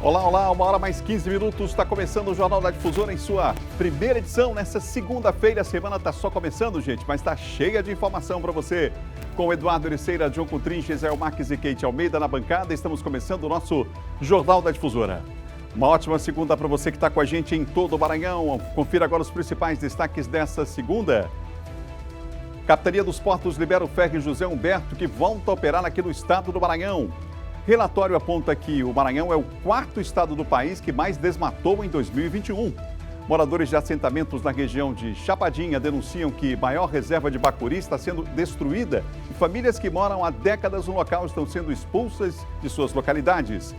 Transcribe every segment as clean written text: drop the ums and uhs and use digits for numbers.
Olá, olá, 1h mais 15. Está começando o Jornal da Difusora em sua primeira edição. Nessa segunda-feira, a semana está só começando, gente, mas está cheia de informação para você. Com Eduardo Ericeira, John Coutrin, Gisele Marques e Kate Almeida na bancada, estamos começando o nosso Jornal da Difusora. Uma ótima segunda para você que está com a gente em todo o Maranhão. Confira agora os principais destaques dessa segunda. Capitania dos Portos libera o ferry José Humberto, que volta a operar aqui no estado do Maranhão. Relatório aponta que o Maranhão é o quarto estado do país que mais desmatou em 2021. Moradores de assentamentos na região de Chapadinha denunciam que maior reserva de bacuri está sendo destruída e famílias que moram há décadas no local estão sendo expulsas de suas localidades.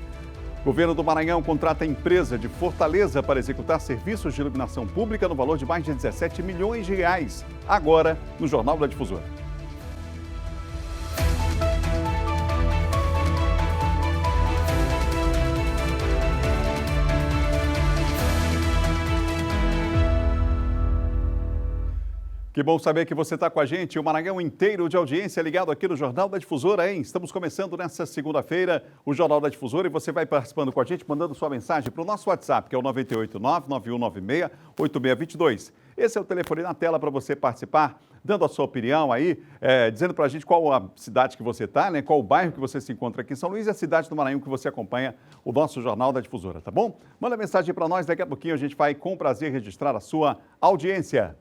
O governo do Maranhão contrata a empresa de Fortaleza para executar serviços de iluminação pública no valor de mais de 17 milhões de reais. Agora, no Jornal da Difusora. Que bom saber que você está com a gente, o Maranhão inteiro de audiência ligado aqui no Jornal da Difusora, hein? Estamos começando nessa segunda-feira o Jornal da Difusora e você vai participando com a gente, mandando sua mensagem para o nosso WhatsApp, que é o 989-9196-8622. Esse é o telefone na tela para você participar, dando a sua opinião aí, dizendo para a gente qual a cidade que você está, né? Qual o bairro que você se encontra aqui em São Luís e a cidade do Maranhão que você acompanha o nosso Jornal da Difusora, tá bom? Manda mensagem para nós, daqui a pouquinho a gente vai com prazer registrar a sua audiência.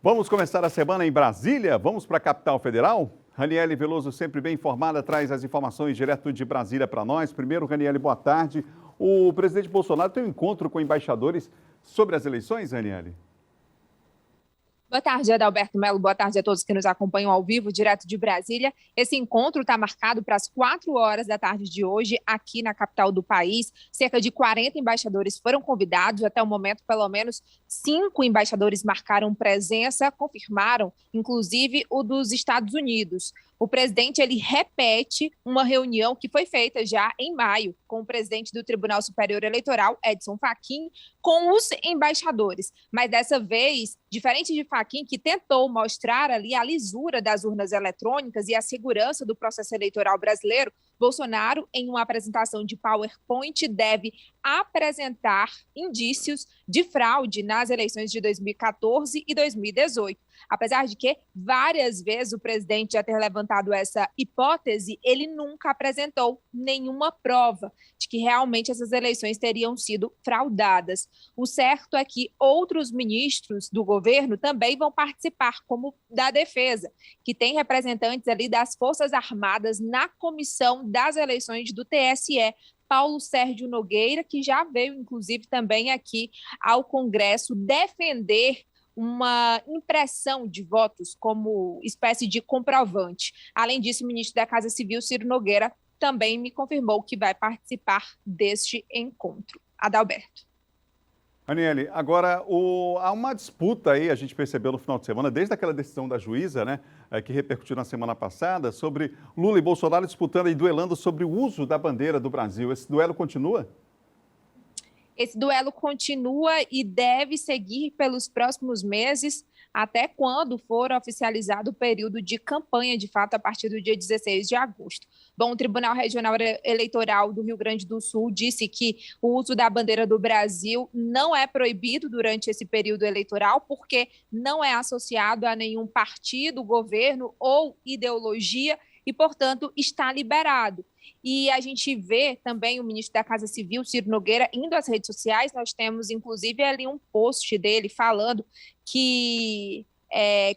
Vamos começar a semana em Brasília? Vamos para a capital federal? Raniele Veloso, sempre bem informada, traz as informações direto de Brasília para nós. Primeiro, Raniele, boa tarde. O presidente Bolsonaro tem um encontro com embaixadores sobre as eleições, Raniele? Boa tarde, Adalberto Melo. Boa tarde a todos que nos acompanham ao vivo, direto de Brasília. Esse encontro está marcado para as 4 horas da tarde de hoje, aqui na capital do país. Cerca de 40 embaixadores foram convidados. Até o momento, pelo menos 5 embaixadores marcaram presença, confirmaram, inclusive, o dos Estados Unidos. O presidente ele repete uma reunião que foi feita já em maio com o presidente do Tribunal Superior Eleitoral, Edson Fachin, com os embaixadores. Mas dessa vez, diferente de Fachin, que tentou mostrar ali a lisura das urnas eletrônicas e a segurança do processo eleitoral brasileiro, Bolsonaro, em uma apresentação de PowerPoint, deve apresentar indícios de fraude nas eleições de 2014 e 2018. Apesar de que várias vezes o presidente já ter levantado essa hipótese, ele nunca apresentou nenhuma prova de que realmente essas eleições teriam sido fraudadas. O certo é que outros ministros do governo também vão participar, como da Defesa, que tem representantes ali das Forças Armadas na comissão das eleições do TSE. Paulo Sérgio Nogueira, que já veio, inclusive, também aqui ao Congresso defender uma impressão de votos como espécie de comprovante. Além disso, o ministro da Casa Civil, Ciro Nogueira, também me confirmou que vai participar deste encontro. Adalberto. Raniele, agora há uma disputa aí, a gente percebeu no final de semana, desde aquela decisão da juíza, né, que repercutiu na semana passada, sobre Lula e Bolsonaro disputando e duelando sobre o uso da bandeira do Brasil. Esse duelo continua? Esse duelo continua e deve seguir pelos próximos meses, até quando for oficializado o período de campanha, de fato, a partir do dia 16 de agosto. Bom, o Tribunal Regional Eleitoral do Rio Grande do Sul disse que o uso da bandeira do Brasil não é proibido durante esse período eleitoral, porque não é associado a nenhum partido, governo ou ideologia e, portanto, está liberado. E a gente vê também o ministro da Casa Civil, Ciro Nogueira, indo às redes sociais. Nós temos, inclusive, ali um post dele falando que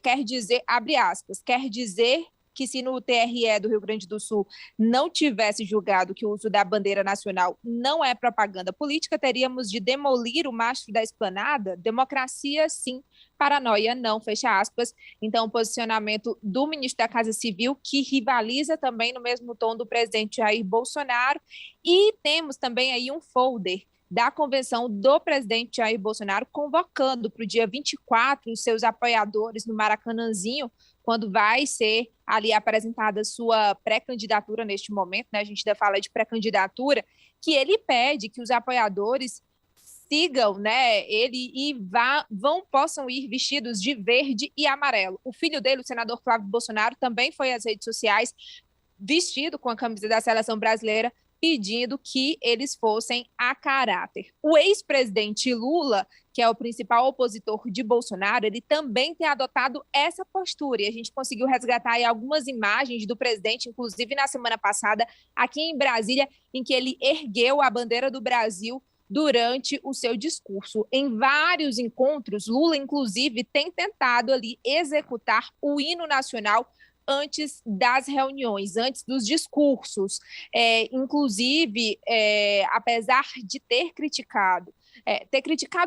quer dizer, abre aspas, quer dizer que se no TRE do Rio Grande do Sul não tivesse julgado que o uso da bandeira nacional não é propaganda política, teríamos de demolir o mastro da esplanada? Democracia, sim. Paranoia, não, fecha aspas. Então, o posicionamento do ministro da Casa Civil, que rivaliza também no mesmo tom do presidente Jair Bolsonaro. E temos também aí um folder da convenção do presidente Jair Bolsonaro, convocando para o dia 24 os seus apoiadores no Maracanãzinho, quando vai ser ali apresentada sua pré-candidatura neste momento, né? A gente ainda fala de pré-candidatura, que ele pede que os apoiadores sigam, né, ele e possam ir vestidos de verde e amarelo. O filho dele, o senador Flávio Bolsonaro, também foi às redes sociais vestido com a camisa da seleção brasileira, pedindo que eles fossem a caráter. O ex-presidente Lula, que é o principal opositor de Bolsonaro, ele também tem adotado essa postura. E a gente conseguiu resgatar aí algumas imagens do presidente, inclusive na semana passada, aqui em Brasília, em que ele ergueu a bandeira do Brasil durante o seu discurso. Em vários encontros, Lula, inclusive, tem tentado ali executar o hino nacional antes das reuniões, antes dos discursos. Inclusive, apesar de ter criticado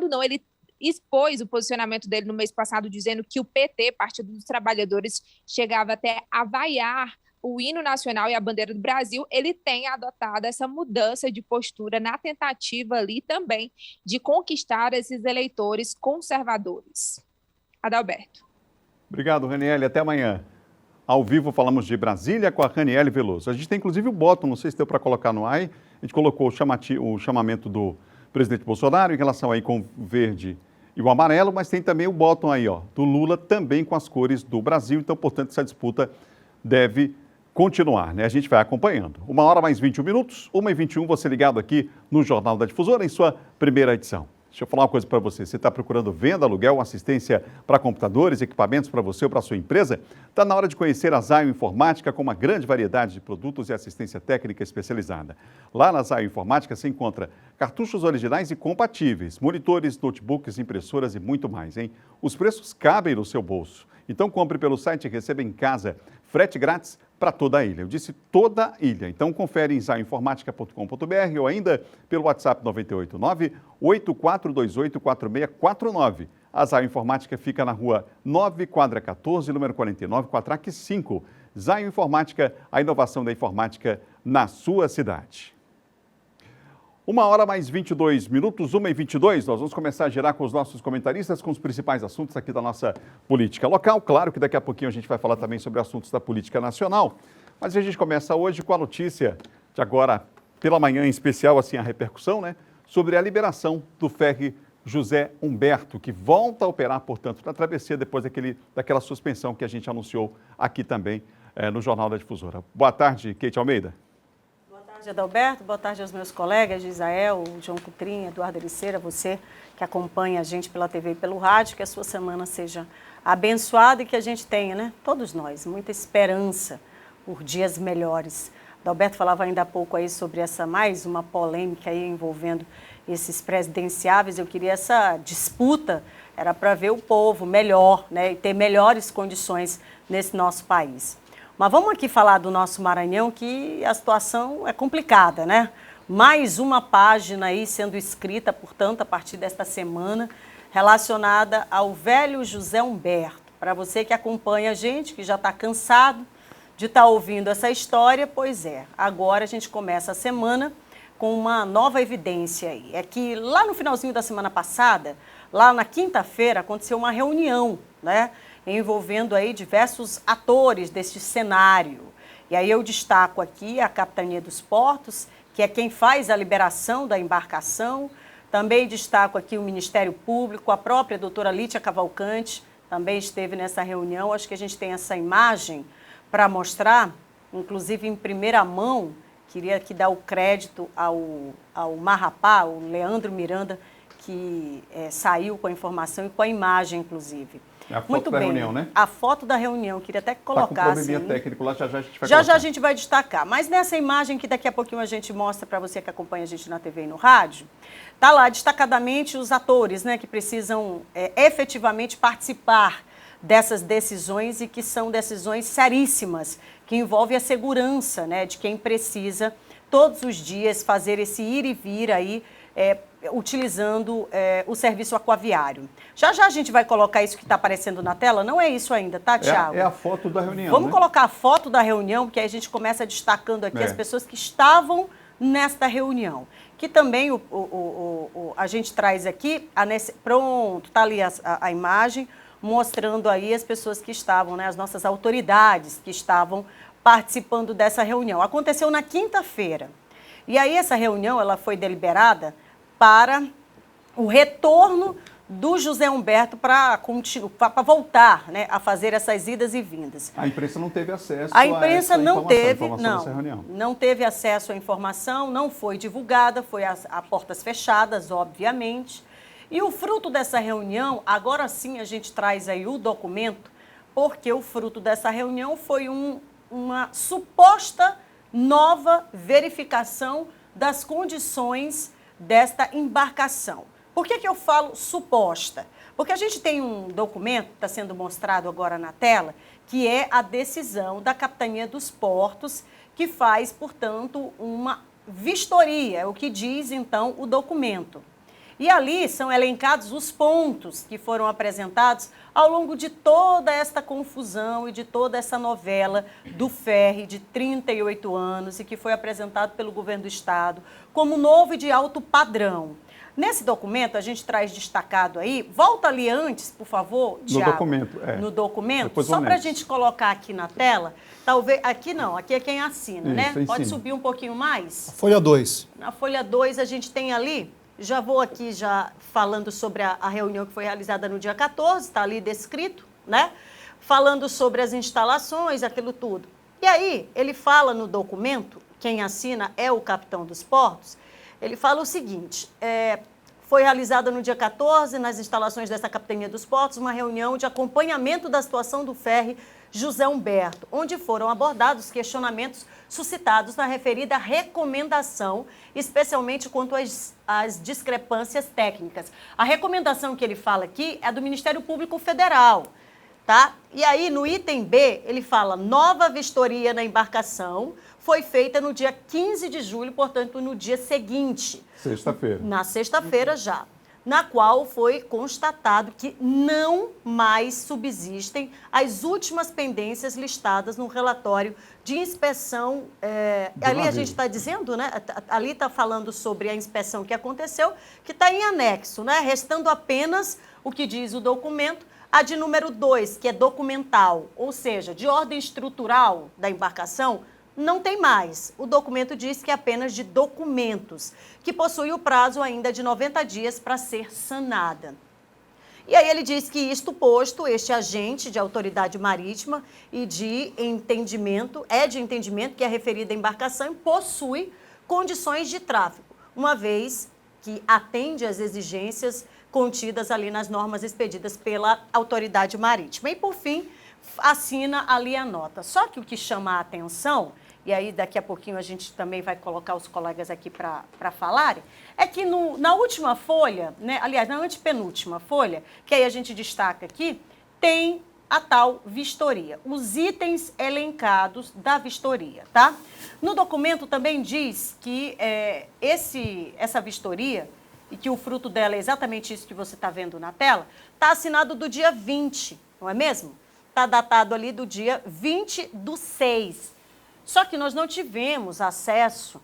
não, ele expôs o posicionamento dele no mês passado, dizendo que o PT, Partido dos Trabalhadores, chegava até a vaiar o hino nacional e a bandeira do Brasil. Ele tem adotado essa mudança de postura na tentativa ali também de conquistar esses eleitores conservadores. Adalberto. Obrigado, Raniele. Até amanhã. Ao vivo falamos de Brasília com a Raniele Veloso. A gente tem inclusive o botão, não sei se deu para colocar no ar, a gente colocou o chamamento do presidente Bolsonaro em relação aí com o verde e o amarelo, mas tem também o botão aí, ó, do Lula também com as cores do Brasil. Então, portanto, essa disputa deve continuar, né? A gente vai acompanhando. 1h mais 21 minutos, 1h21, você ligado aqui no Jornal da Difusora em sua primeira edição. Deixa eu falar uma coisa para você. Você está procurando venda, aluguel, assistência para computadores, equipamentos para você ou para sua empresa? Está na hora de conhecer a Zayo Informática com uma grande variedade de produtos e assistência técnica especializada. Lá na Zayo Informática você encontra cartuchos originais e compatíveis, monitores, notebooks, impressoras e muito mais, hein? Os preços cabem no seu bolso. Então compre pelo site e receba em casa frete grátis para toda a ilha. Eu disse toda a ilha. Então confere em zayoinformatica.com.br ou ainda pelo WhatsApp 989-8428-4649. A Zayo Informática fica na rua 9, quadra 14, número 49, Quatraque 5. Zayo Informática, a inovação da informática na sua cidade. 1h mais 22 minutos, 1h22, nós vamos começar a girar com os nossos comentaristas, com os principais assuntos aqui da nossa política local. Claro que daqui a pouquinho a gente vai falar também sobre assuntos da política nacional, mas a gente começa hoje com a notícia de agora, pela manhã em especial, assim, a repercussão, né, sobre a liberação do ferry José Humberto, que volta a operar, portanto, na travessia depois daquela suspensão que a gente anunciou aqui também no Jornal da Difusora. Boa tarde, Kate Almeida. Boa tarde, Adalberto. Boa tarde aos meus colegas, Gisael, João Coutrinho, Eduardo Ericeira, você que acompanha a gente pela TV e pelo rádio, que a sua semana seja abençoada e que a gente tenha, né, todos nós, muita esperança por dias melhores. Adalberto falava ainda há pouco aí sobre mais uma polêmica aí envolvendo esses presidenciáveis. Eu queria essa disputa, era para ver o povo melhor, né, e ter melhores condições nesse nosso país. Mas vamos aqui falar do nosso Maranhão, que a situação é complicada, né? Mais uma página aí sendo escrita, portanto, a partir desta semana, relacionada ao velho José Humberto. Para você que acompanha a gente, que já está cansado de estar ouvindo essa história, pois é, agora a gente começa a semana com uma nova evidência aí. É que lá no finalzinho da semana passada, lá na quinta-feira, aconteceu uma reunião, né, envolvendo aí diversos atores deste cenário. E aí eu destaco aqui a Capitania dos Portos, que é quem faz a liberação da embarcação. Também destaco aqui o Ministério Público, a própria doutora Lítia Cavalcante também esteve nessa reunião. Acho que a gente tem essa imagem para mostrar, inclusive em primeira mão. Queria aqui dar o crédito ao Marrapá, o Leandro Miranda, que saiu com a informação e com a imagem, inclusive. É a foto da reunião, né? A foto da reunião, queria até colocar tá com o probleminha técnico lá, já a gente vai já a gente vai destacar. Mas nessa imagem que daqui a pouquinho a gente mostra para você que acompanha a gente na TV e no rádio, tá lá destacadamente os atores, né, que precisam efetivamente participar dessas decisões e que são decisões seríssimas, que envolvem a segurança, né, de quem precisa todos os dias fazer esse ir e vir aí, utilizando o serviço aquaviário. Já a gente vai colocar isso que está aparecendo na tela, não é isso ainda, tá, Thiago? É a foto da reunião, Vamos colocar a foto da reunião, porque aí a gente começa destacando aqui as pessoas que estavam nesta reunião. Que também a gente traz aqui, pronto, está ali a imagem, mostrando aí as pessoas que estavam, né, as nossas autoridades que estavam participando dessa reunião. Aconteceu na quinta-feira. E aí essa reunião ela foi deliberada para o retorno do José Humberto para voltar, né, a fazer essas idas e vindas. A imprensa não teve acesso a imprensa não teve, dessa reunião. Não teve acesso à informação, não foi divulgada, foi a portas fechadas, obviamente. E o fruto dessa reunião, agora sim a gente traz aí o documento, porque o fruto dessa reunião foi uma suposta nova verificação das condições desta embarcação. Por que eu falo suposta? Porque a gente tem um documento, que está sendo mostrado agora na tela, que é a decisão da Capitania dos Portos, que faz, portanto, uma vistoria, é o que diz, então, o documento. E ali são elencados os pontos que foram apresentados ao longo de toda esta confusão e de toda essa novela do ferry de 38 anos e que foi apresentado pelo governo do Estado como novo e de alto padrão. Nesse documento, a gente traz destacado aí, volta ali antes, por favor, Thiago. No documento, No documento, só para a gente colocar aqui na tela, talvez, aqui não, aqui é quem assina, né? Pode subir um pouquinho mais? Folha 2. Na folha 2 a gente tem ali, já vou aqui já falando sobre a reunião que foi realizada no dia 14, está ali descrito, né? Falando sobre as instalações, aquilo tudo. E aí, ele fala no documento, quem assina é o capitão dos portos, ele fala o seguinte, foi realizada no dia 14, nas instalações dessa Capitania dos Portos, uma reunião de acompanhamento da situação do ferry José Humberto, onde foram abordados questionamentos suscitados na referida recomendação, especialmente quanto às discrepâncias técnicas. A recomendação que ele fala aqui é do Ministério Público Federal, tá? E aí, no item B, ele fala, nova vistoria na embarcação foi feita no dia 15 de julho, portanto, no dia seguinte. Sexta-feira. Na sexta-feira já. Na qual foi constatado que não mais subsistem as últimas pendências listadas no relatório de inspeção. Ali a gente está dizendo, né? Ali está falando sobre a inspeção que aconteceu, que está em anexo, né? Restando apenas o que diz o documento, a de número 2, que é documental, ou seja, de ordem estrutural da embarcação, não tem mais. O documento diz que é apenas de documentos, que possui o prazo ainda de 90 dias para ser sanada. E aí ele diz que isto posto, este agente de autoridade marítima e de entendimento que a referida embarcação possui condições de tráfego, uma vez que atende às exigências contidas ali nas normas expedidas pela autoridade marítima. E, por fim, assina ali a nota. Só que o que chama a atenção, e aí daqui a pouquinho a gente também vai colocar os colegas aqui para falarem, é que na última folha, né, aliás, na antepenúltima folha, que aí a gente destaca aqui, tem a tal vistoria, os itens elencados da vistoria, tá? No documento também diz que essa vistoria, e que o fruto dela é exatamente isso que você está vendo na tela, está assinado do dia 20, não é mesmo? Está datado ali do dia 20/6. Só que nós não tivemos acesso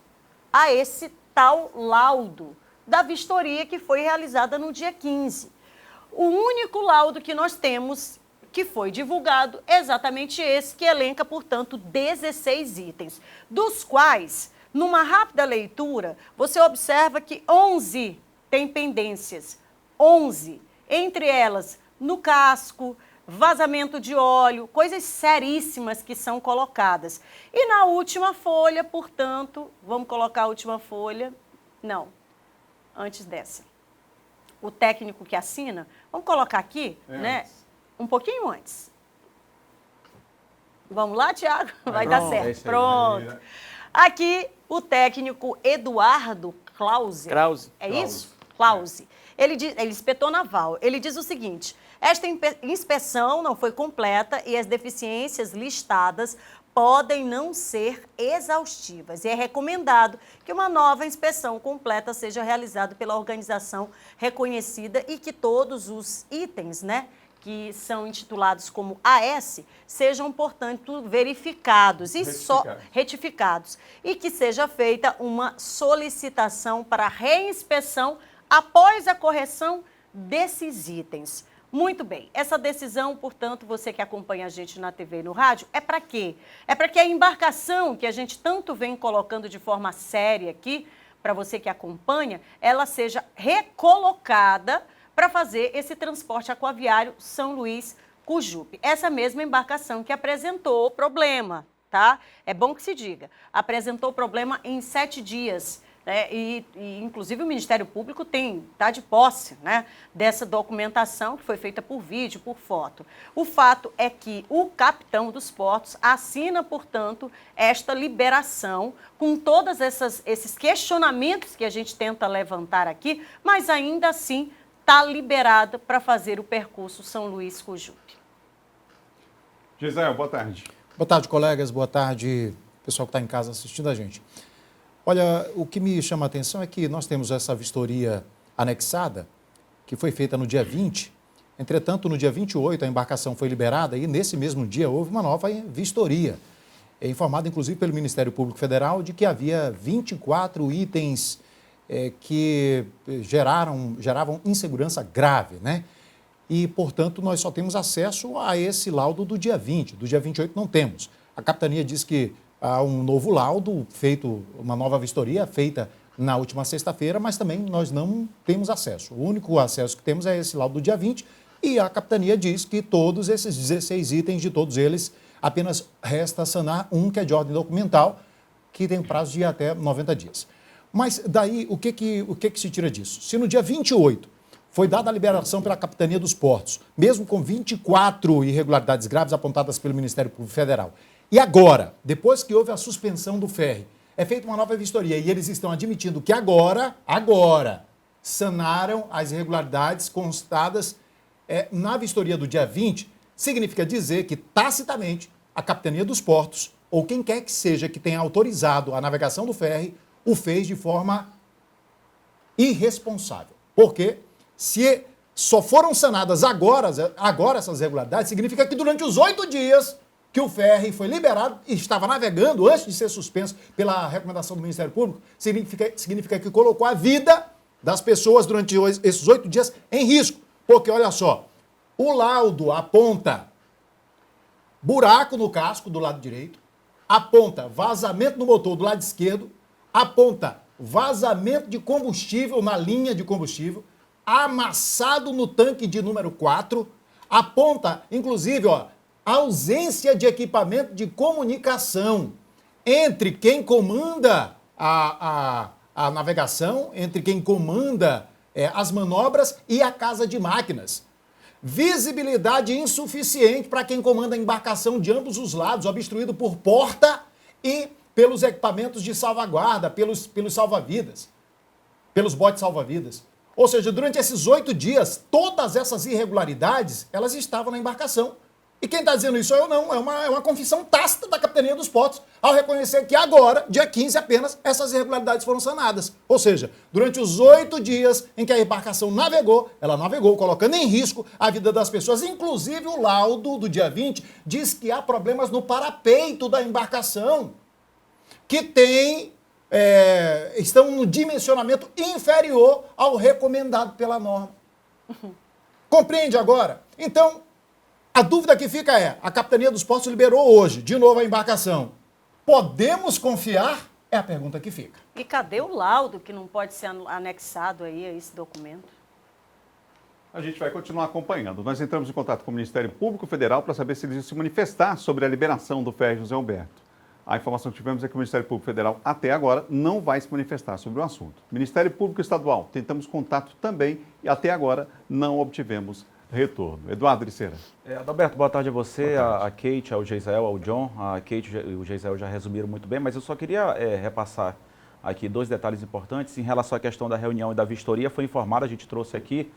a esse tal laudo da vistoria que foi realizada no dia 15. O único laudo que nós temos que foi divulgado é exatamente esse, que elenca, portanto, 16 itens, dos quais, numa rápida leitura, você observa que 11 têm pendências. 11, entre elas, no casco, vazamento de óleo, coisas seríssimas que são colocadas. E na última folha, portanto, vamos colocar a última folha, não, antes dessa. O técnico que assina, vamos colocar aqui, né? Um pouquinho antes. Vamos lá, Thiago? Vai dar certo. Pronto. Aqui, o técnico Eduardo Clause. É isso? Clause. Ele inspetor naval. Ele diz o seguinte: esta inspeção não foi completa e as deficiências listadas podem não ser exaustivas. E é recomendado que uma nova inspeção completa seja realizada pela organização reconhecida e que todos os itens, né, que são intitulados como AS, sejam, portanto, verificados e retificados. E que seja feita uma solicitação para reinspeção após a correção desses itens. Muito bem, essa decisão, portanto, você que acompanha a gente na TV e no rádio, é para quê? É para que a embarcação que a gente tanto vem colocando de forma séria aqui, para você que acompanha, ela seja recolocada para fazer esse transporte aquaviário São Luís-Cujupe. Essa mesma embarcação que apresentou problema, tá? É bom que se diga, apresentou problema em 7 dias. E inclusive o Ministério Público está de posse, né, dessa documentação que foi feita por vídeo, por foto. O fato é que o capitão dos portos assina, portanto, esta liberação com todos esses questionamentos que a gente tenta levantar aqui, mas ainda assim está liberada para fazer o percurso São Luís-Cujupe. Gisele, boa tarde. Boa tarde, colegas. Boa tarde, pessoal que está em casa assistindo a gente. Olha, o que me chama a atenção é que nós temos essa vistoria anexada, que foi feita no dia 20. Entretanto, no dia 28, a embarcação foi liberada e, nesse mesmo dia, houve uma nova vistoria. É informado, inclusive, pelo Ministério Público Federal de que havia 24 itens que geravam insegurança grave, né? E, portanto, nós só temos acesso a esse laudo do dia 20. Do dia 28 não temos. A capitania diz que há um novo laudo feito, uma nova vistoria feita na última sexta-feira, mas também nós não temos acesso. O único acesso que temos é esse laudo do dia 20 e a capitania diz que todos esses 16 itens, de todos eles, apenas resta sanar um que é de ordem documental, que tem prazo de até 90 dias. Mas daí, o que se tira disso? Se no dia 28 foi dada a liberação pela Capitania dos Portos, mesmo com 24 irregularidades graves apontadas pelo Ministério Público Federal, e agora, depois que houve a suspensão do ferry, é feita uma nova vistoria e eles estão admitindo que agora, sanaram as irregularidades constadas na vistoria do dia 20, significa dizer que, tacitamente, a Capitania dos Portos, ou quem quer que seja que tenha autorizado a navegação do ferry, o fez de forma irresponsável. Porque se só foram sanadas agora essas irregularidades, significa que durante os 8 dias que o ferry foi liberado e estava navegando antes de ser suspenso pela recomendação do Ministério Público, significa que colocou a vida das pessoas durante esses 8 dias em risco. Porque, olha só, o laudo aponta buraco no casco do lado direito, aponta vazamento no motor do lado esquerdo, aponta vazamento de combustível na linha de combustível, amassado no tanque de número 4, aponta, inclusive, ausência de equipamento de comunicação entre quem comanda a navegação, entre quem comanda as manobras e a casa de máquinas. Visibilidade insuficiente para quem comanda a embarcação de ambos os lados, obstruído por porta e pelos equipamentos de salvaguarda, pelos salva-vidas, pelos botes salva-vidas. Ou seja, durante esses 8 dias, todas essas irregularidades, elas estavam na embarcação. E quem está dizendo isso eu não, é uma confissão tácita da Capitania dos Portos, ao reconhecer que agora, dia 15 apenas, essas irregularidades foram sanadas. Ou seja, durante os 8 dias em que a embarcação navegou, ela navegou colocando em risco a vida das pessoas. Inclusive o laudo do dia 20 diz que há problemas no parapeito da embarcação, que estão no dimensionamento inferior ao recomendado pela norma. Compreende agora? Então, a dúvida que fica é, a Capitania dos Portos liberou hoje, de novo, a embarcação. Podemos confiar? É a pergunta que fica. E cadê o laudo que não pode ser anexado aí a esse documento? A gente vai continuar acompanhando. Nós entramos em contato com o Ministério Público Federal para saber se eles se manifestar sobre a liberação do ferry José Humberto. A informação que tivemos é que o Ministério Público Federal, até agora, não vai se manifestar sobre o assunto. Ministério Público Estadual, tentamos contato também e até agora não obtivemos retorno. Eduardo Ericeira. Adalberto, boa tarde a você, a Kate, ao Geisel, ao John. A Kate e o Geisel já resumiram muito bem, mas eu só queria repassar aqui 2 detalhes importantes. Em relação à questão da reunião e da vistoria, foi informado, a gente trouxe aqui,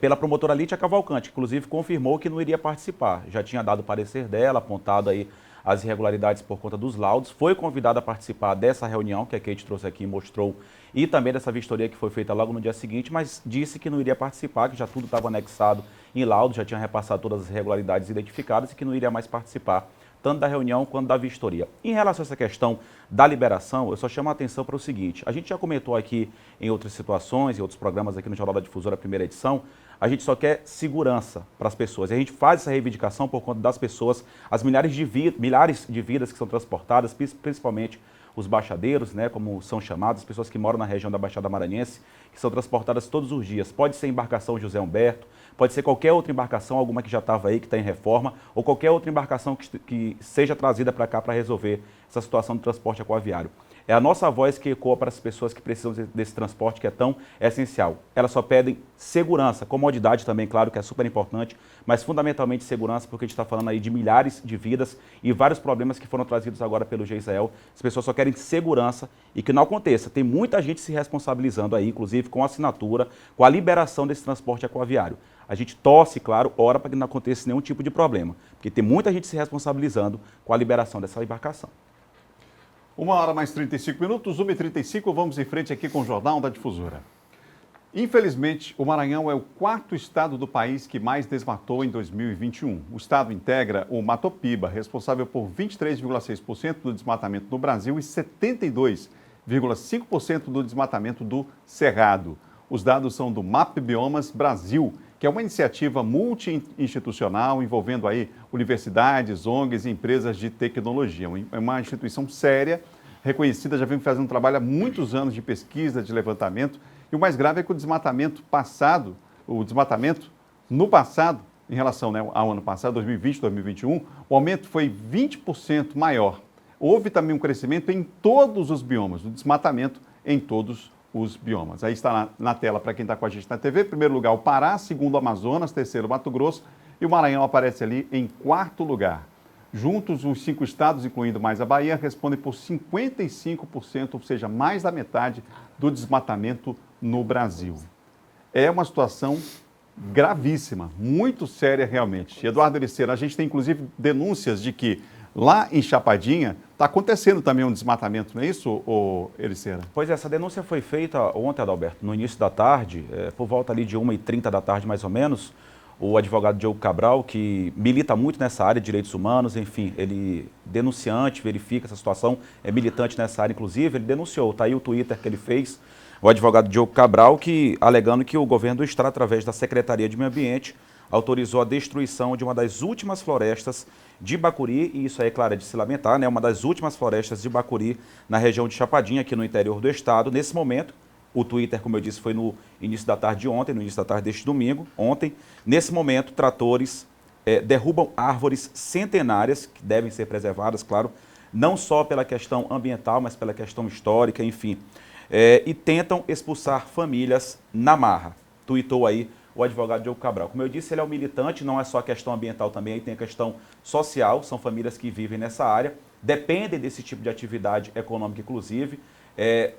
pela promotora Lítia Cavalcante, que inclusive confirmou que não iria participar. Já tinha dado o parecer dela, apontado aí as irregularidades por conta dos laudos. Foi convidada a participar dessa reunião que a Kate trouxe aqui e mostrou, e também dessa vistoria que foi feita logo no dia seguinte, mas disse que não iria participar, que já tudo estava anexado em laudo, já tinha repassado todas as irregularidades identificadas e que não iria mais participar, tanto da reunião quanto da vistoria. Em relação a essa questão da liberação, eu só chamo a atenção para o seguinte, a gente já comentou aqui em outras situações, em outros programas aqui no Jornal da Difusora, primeira edição, a gente só quer segurança para as pessoas. E a gente faz essa reivindicação por conta das pessoas, as milhares de vidas que são transportadas, principalmente os baixadeiros, né, como são chamados, pessoas que moram na região da Baixada Maranhense, que são transportadas todos os dias. Pode ser embarcação José Humberto, pode ser qualquer outra embarcação, alguma que já estava aí, que está em reforma, ou qualquer outra embarcação que seja trazida para cá para resolver essa situação do transporte aquaviário. É a nossa voz que ecoa para as pessoas que precisam desse transporte que é tão essencial. Elas só pedem segurança, comodidade também, claro, que é super importante, mas fundamentalmente segurança, porque a gente está falando aí de milhares de vidas e vários problemas que foram trazidos agora pelo Geisel. As pessoas só querem segurança e que não aconteça. Tem muita gente se responsabilizando aí, inclusive com assinatura, com a liberação desse transporte aquaviário. A gente torce, claro, ora para que não aconteça nenhum tipo de problema, porque tem muita gente se responsabilizando com a liberação dessa embarcação. 1h mais 35 minutos, 1h35, vamos em frente aqui com o Jornal da Difusora. Infelizmente, o Maranhão é o quarto estado do país que mais desmatou em 2021. O estado integra o Matopiba, responsável por 23,6% do desmatamento no Brasil e 72,5% do desmatamento do Cerrado. Os dados são do MAP Biomas Brasil, que é uma iniciativa multi-institucional envolvendo aí universidades, ONGs e empresas de tecnologia. É uma instituição séria, reconhecida, já vem fazendo um trabalho há muitos anos de pesquisa, de levantamento. E o mais grave é que o desmatamento no passado, em relação, né, ao ano passado, 2020, 2021, o aumento foi 20% maior. Houve também um crescimento em todos os biomas, o desmatamento em todos os biomas. Aí está na tela para quem está com a gente na TV. Em primeiro lugar, o Pará, segundo o Amazonas, terceiro, Mato Grosso, e o Maranhão aparece ali em quarto lugar. Juntos, os 5 estados, incluindo mais a Bahia, respondem por 55%, ou seja, mais da metade do desmatamento no Brasil. É uma situação gravíssima, muito séria realmente. Eduardo Ericeira, a gente tem inclusive denúncias de que lá em Chapadinha está acontecendo também um desmatamento, não é isso, Ericeira? Pois é, essa denúncia foi feita ontem, Adalberto, no início da tarde, por volta ali de 1h30 da tarde mais ou menos. O advogado Diogo Cabral, que milita muito nessa área de direitos humanos, enfim, ele denunciante, verifica essa situação, é militante nessa área inclusive, ele denunciou, está aí o Twitter que ele fez, o advogado Diogo Cabral, que alegando que o governo do estado, através da Secretaria de Meio Ambiente, autorizou a destruição de uma das últimas florestas de Bacuri, e isso aí, claro, é de se lamentar, né? Uma das últimas florestas de Bacuri na região de Chapadinha, aqui no interior do estado. Nesse momento, o Twitter, como eu disse, foi no início da tarde de ontem, no início da tarde deste domingo, ontem. Nesse momento, tratores derrubam árvores centenárias, que devem ser preservadas, claro, não só pela questão ambiental, mas pela questão histórica, enfim, e tentam expulsar famílias na marra. Tuitou aí o advogado Diogo Cabral. Como eu disse, ele é um militante, não é só a questão ambiental também, aí tem a questão social, são famílias que vivem nessa área, dependem desse tipo de atividade econômica, inclusive,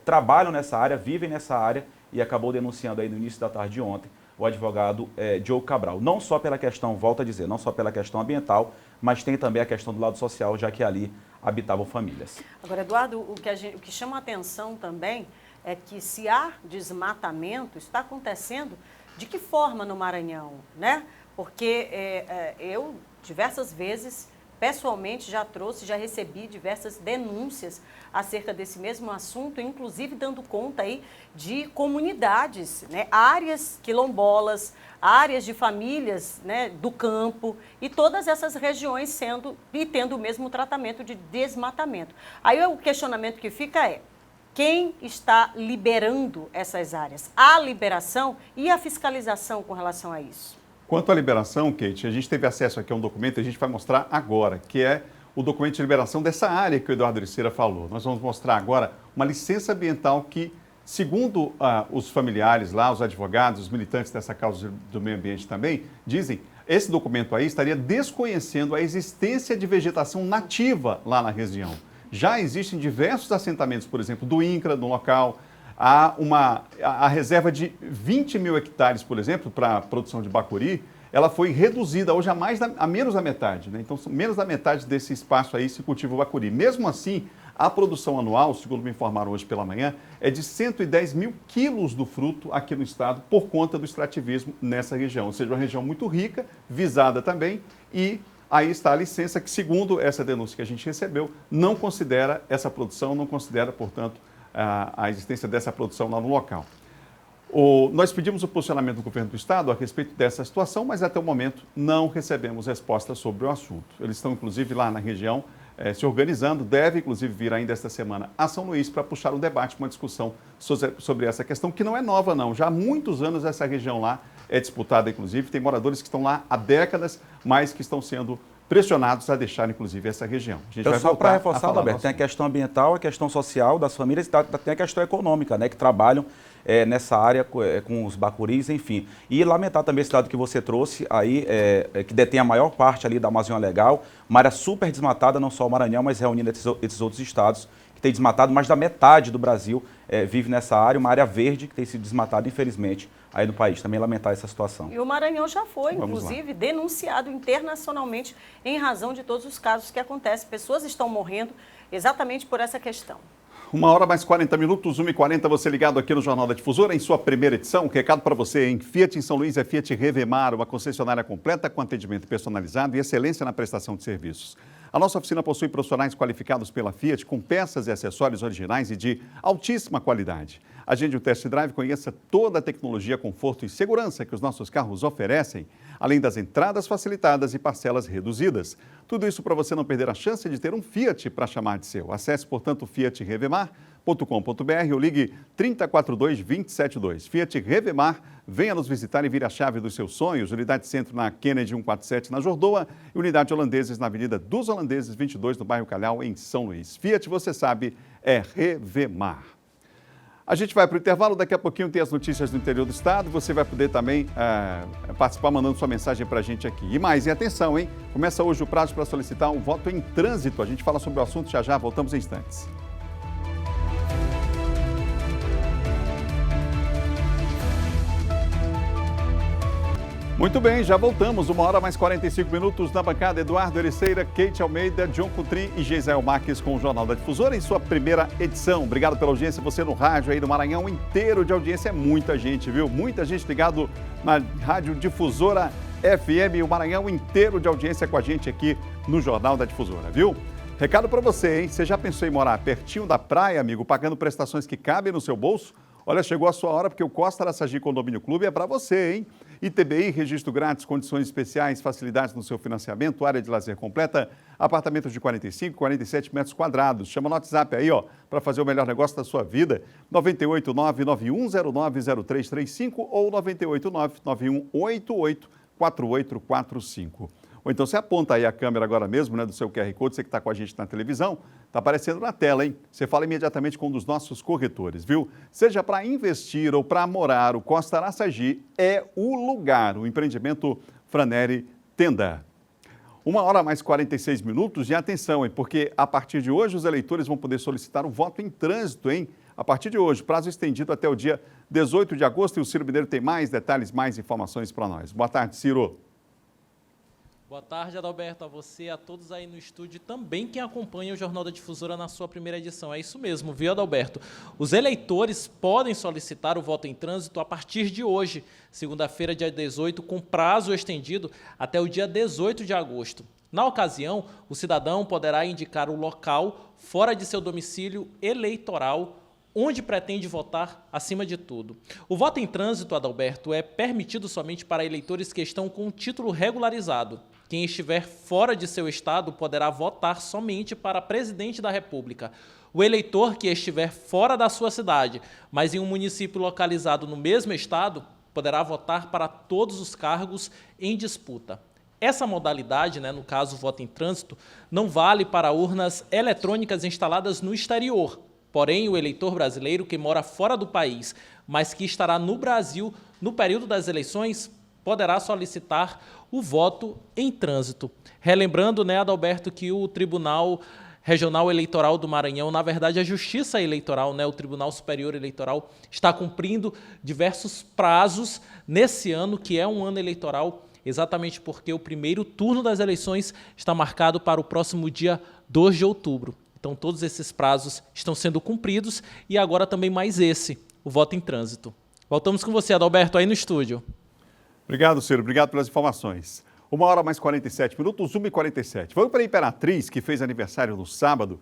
trabalham nessa área, vivem nessa área, e acabou denunciando aí no início da tarde de ontem o advogado Diogo Cabral. Não só pela questão, volto a dizer, não só pela questão ambiental, mas tem também a questão do lado social, já que ali habitavam famílias. Agora, Eduardo, o que chama a atenção também é que se há desmatamento, está acontecendo de que forma no Maranhão, né? Porque eu, diversas vezes, pessoalmente, já recebi diversas denúncias acerca desse mesmo assunto, inclusive dando conta aí de comunidades, né? Áreas quilombolas, áreas de famílias, né, do campo, e todas essas regiões tendo o mesmo tratamento de desmatamento. Aí o questionamento que fica é: quem está liberando essas áreas? A liberação e a fiscalização com relação a isso? Quanto à liberação, Kate, a gente teve acesso aqui a um documento, a gente vai mostrar agora, que é o documento de liberação dessa área que o Eduardo Ericeira falou. Nós vamos mostrar agora uma licença ambiental que, segundo os familiares lá, os advogados, os militantes dessa causa do meio ambiente também, dizem, esse documento aí estaria desconhecendo a existência de vegetação nativa lá na região. Já existem diversos assentamentos, por exemplo, do INCRA no local. Há a reserva de 20 mil hectares, por exemplo, para a produção de bacuri, ela foi reduzida hoje a menos da metade, né? Então, menos da metade desse espaço aí se cultiva o bacuri. Mesmo assim, a produção anual, segundo me informaram hoje pela manhã, é de 110 mil quilos do fruto aqui no estado por conta do extrativismo nessa região. Ou seja, uma região muito rica, visada também, e aí está a licença que, segundo essa denúncia que a gente recebeu, não considera essa produção, não considera, portanto, a existência dessa produção lá no local. Nós pedimos o posicionamento do governo do estado a respeito dessa situação, mas até o momento não recebemos resposta sobre o assunto. Eles estão, inclusive, lá na região se organizando, deve inclusive vir ainda esta semana a São Luís para puxar um debate, uma discussão sobre essa questão, que não é nova não, já há muitos anos essa região lá é disputada, inclusive, tem moradores que estão lá há décadas, mas que estão sendo pressionados a deixar, inclusive, essa região. A gente vai só para reforçar, Alberto, Alberto, tem a questão ambiental, a questão social das famílias, tem a questão econômica, né, que trabalham nessa área com os bacuris, enfim. E lamentar também esse dado que você trouxe aí, que detém a maior parte ali da Amazônia Legal, uma área super desmatada, não só o Maranhão, mas reunindo esses outros estados, que tem desmatado, mais da metade do Brasil vive nessa área, uma área verde que tem sido desmatada, infelizmente, aí no país. Também lamentar essa situação. E o Maranhão já foi, inclusive, denunciado internacionalmente em razão de todos os casos que acontecem. Pessoas estão morrendo exatamente por essa questão. 1h mais 40 minutos, 1h40, você ligado aqui no Jornal da Difusora, em sua primeira edição. Um recado para você, hein? Fiat em São Luís é Fiat Revemar, uma concessionária completa com atendimento personalizado e excelência na prestação de serviços. A nossa oficina possui profissionais qualificados pela Fiat com peças e acessórios originais e de altíssima qualidade. Agende um test drive, conheça toda a tecnologia, conforto e segurança que os nossos carros oferecem, além das entradas facilitadas e parcelas reduzidas. Tudo isso para você não perder a chance de ter um Fiat para chamar de seu. Acesse, portanto, fiatrevemar.com.br ou ligue 3042-272. Fiat Revemar, venha nos visitar e vire a chave dos seus sonhos. Unidade Centro na Kennedy 147, na Jordoa, e Unidade Holandeses na Avenida dos Holandeses 22, no bairro Calhau, em São Luís. Fiat, você sabe, é Revemar. A gente vai para o intervalo, daqui a pouquinho tem as notícias do interior do estado, você vai poder também participar mandando sua mensagem para a gente aqui. E mais, e atenção, hein? Começa hoje o prazo para solicitar um voto em trânsito. A gente fala sobre o assunto já, voltamos em instantes. Muito bem, já voltamos, 1h mais 45 minutos na bancada. Eduardo Ericeira, Kate Almeida, John Coutrin e Gisele Marques com o Jornal da Difusora em sua primeira edição. Obrigado pela audiência, você no rádio aí do Maranhão inteiro de audiência, é muita gente, viu? Muita gente ligado na Rádio Difusora FM, o Maranhão inteiro de audiência com a gente aqui no Jornal da Difusora, viu? Recado para você, hein? Você já pensou em morar pertinho da praia, amigo, pagando prestações que cabem no seu bolso? Olha, chegou a sua hora porque o Costa Araçagi Condomínio Clube é para você, hein? ITBI, registro grátis, condições especiais, facilidades no seu financiamento, área de lazer completa, apartamentos de 45, 47 metros quadrados. Chama no WhatsApp aí, ó, para fazer o melhor negócio da sua vida. 989-9109-0335 ou 989-9188-4845. Ou então você aponta aí a câmera agora mesmo, né, do seu QR Code, você que está com a gente na televisão, está aparecendo na tela, hein? Você fala imediatamente com um dos nossos corretores, viu? Seja para investir ou para morar, o Costa Araçagi é o lugar, o empreendimento Franeri Tenda. 1h mais 46 minutos, e atenção, hein? Porque a partir de hoje os eleitores vão poder solicitar um voto em trânsito, hein? A partir de hoje, prazo estendido até o dia 18 de agosto, e o Ciro Mineiro tem mais detalhes, mais informações para nós. Boa tarde, Ciro. Boa tarde, Adalberto, a você, a todos aí no estúdio, também quem acompanha o Jornal da Difusora na sua primeira edição. É isso mesmo, viu, Adalberto? Os eleitores podem solicitar o voto em trânsito a partir de hoje, segunda-feira, dia 18, com prazo estendido até o dia 18 de agosto. Na ocasião, o cidadão poderá indicar o local fora de seu domicílio eleitoral onde pretende votar acima de tudo. O voto em trânsito, Adalberto, é permitido somente para eleitores que estão com título regularizado. Quem estiver fora de seu estado poderá votar somente para presidente da República. O eleitor que estiver fora da sua cidade, mas em um município localizado no mesmo estado, poderá votar para todos os cargos em disputa. Essa modalidade, no caso voto em trânsito, não vale para urnas eletrônicas instaladas no exterior. Porém, o eleitor brasileiro que mora fora do país, mas que estará no Brasil no período das eleições, poderá solicitar o voto em trânsito. Relembrando, Adalberto, que o Tribunal Regional Eleitoral do Maranhão, na verdade a Justiça Eleitoral, o Tribunal Superior Eleitoral, está cumprindo diversos prazos nesse ano, que é um ano eleitoral, exatamente porque o primeiro turno das eleições está marcado para o próximo dia 2 de outubro. Então, todos esses prazos estão sendo cumpridos e agora também mais esse, o voto em trânsito. Voltamos com você, Adalberto, aí no estúdio. Obrigado, Ciro. Obrigado pelas informações. 1h mais 47 minutos, 1h47. Vamos para a Imperatriz, que fez aniversário no sábado.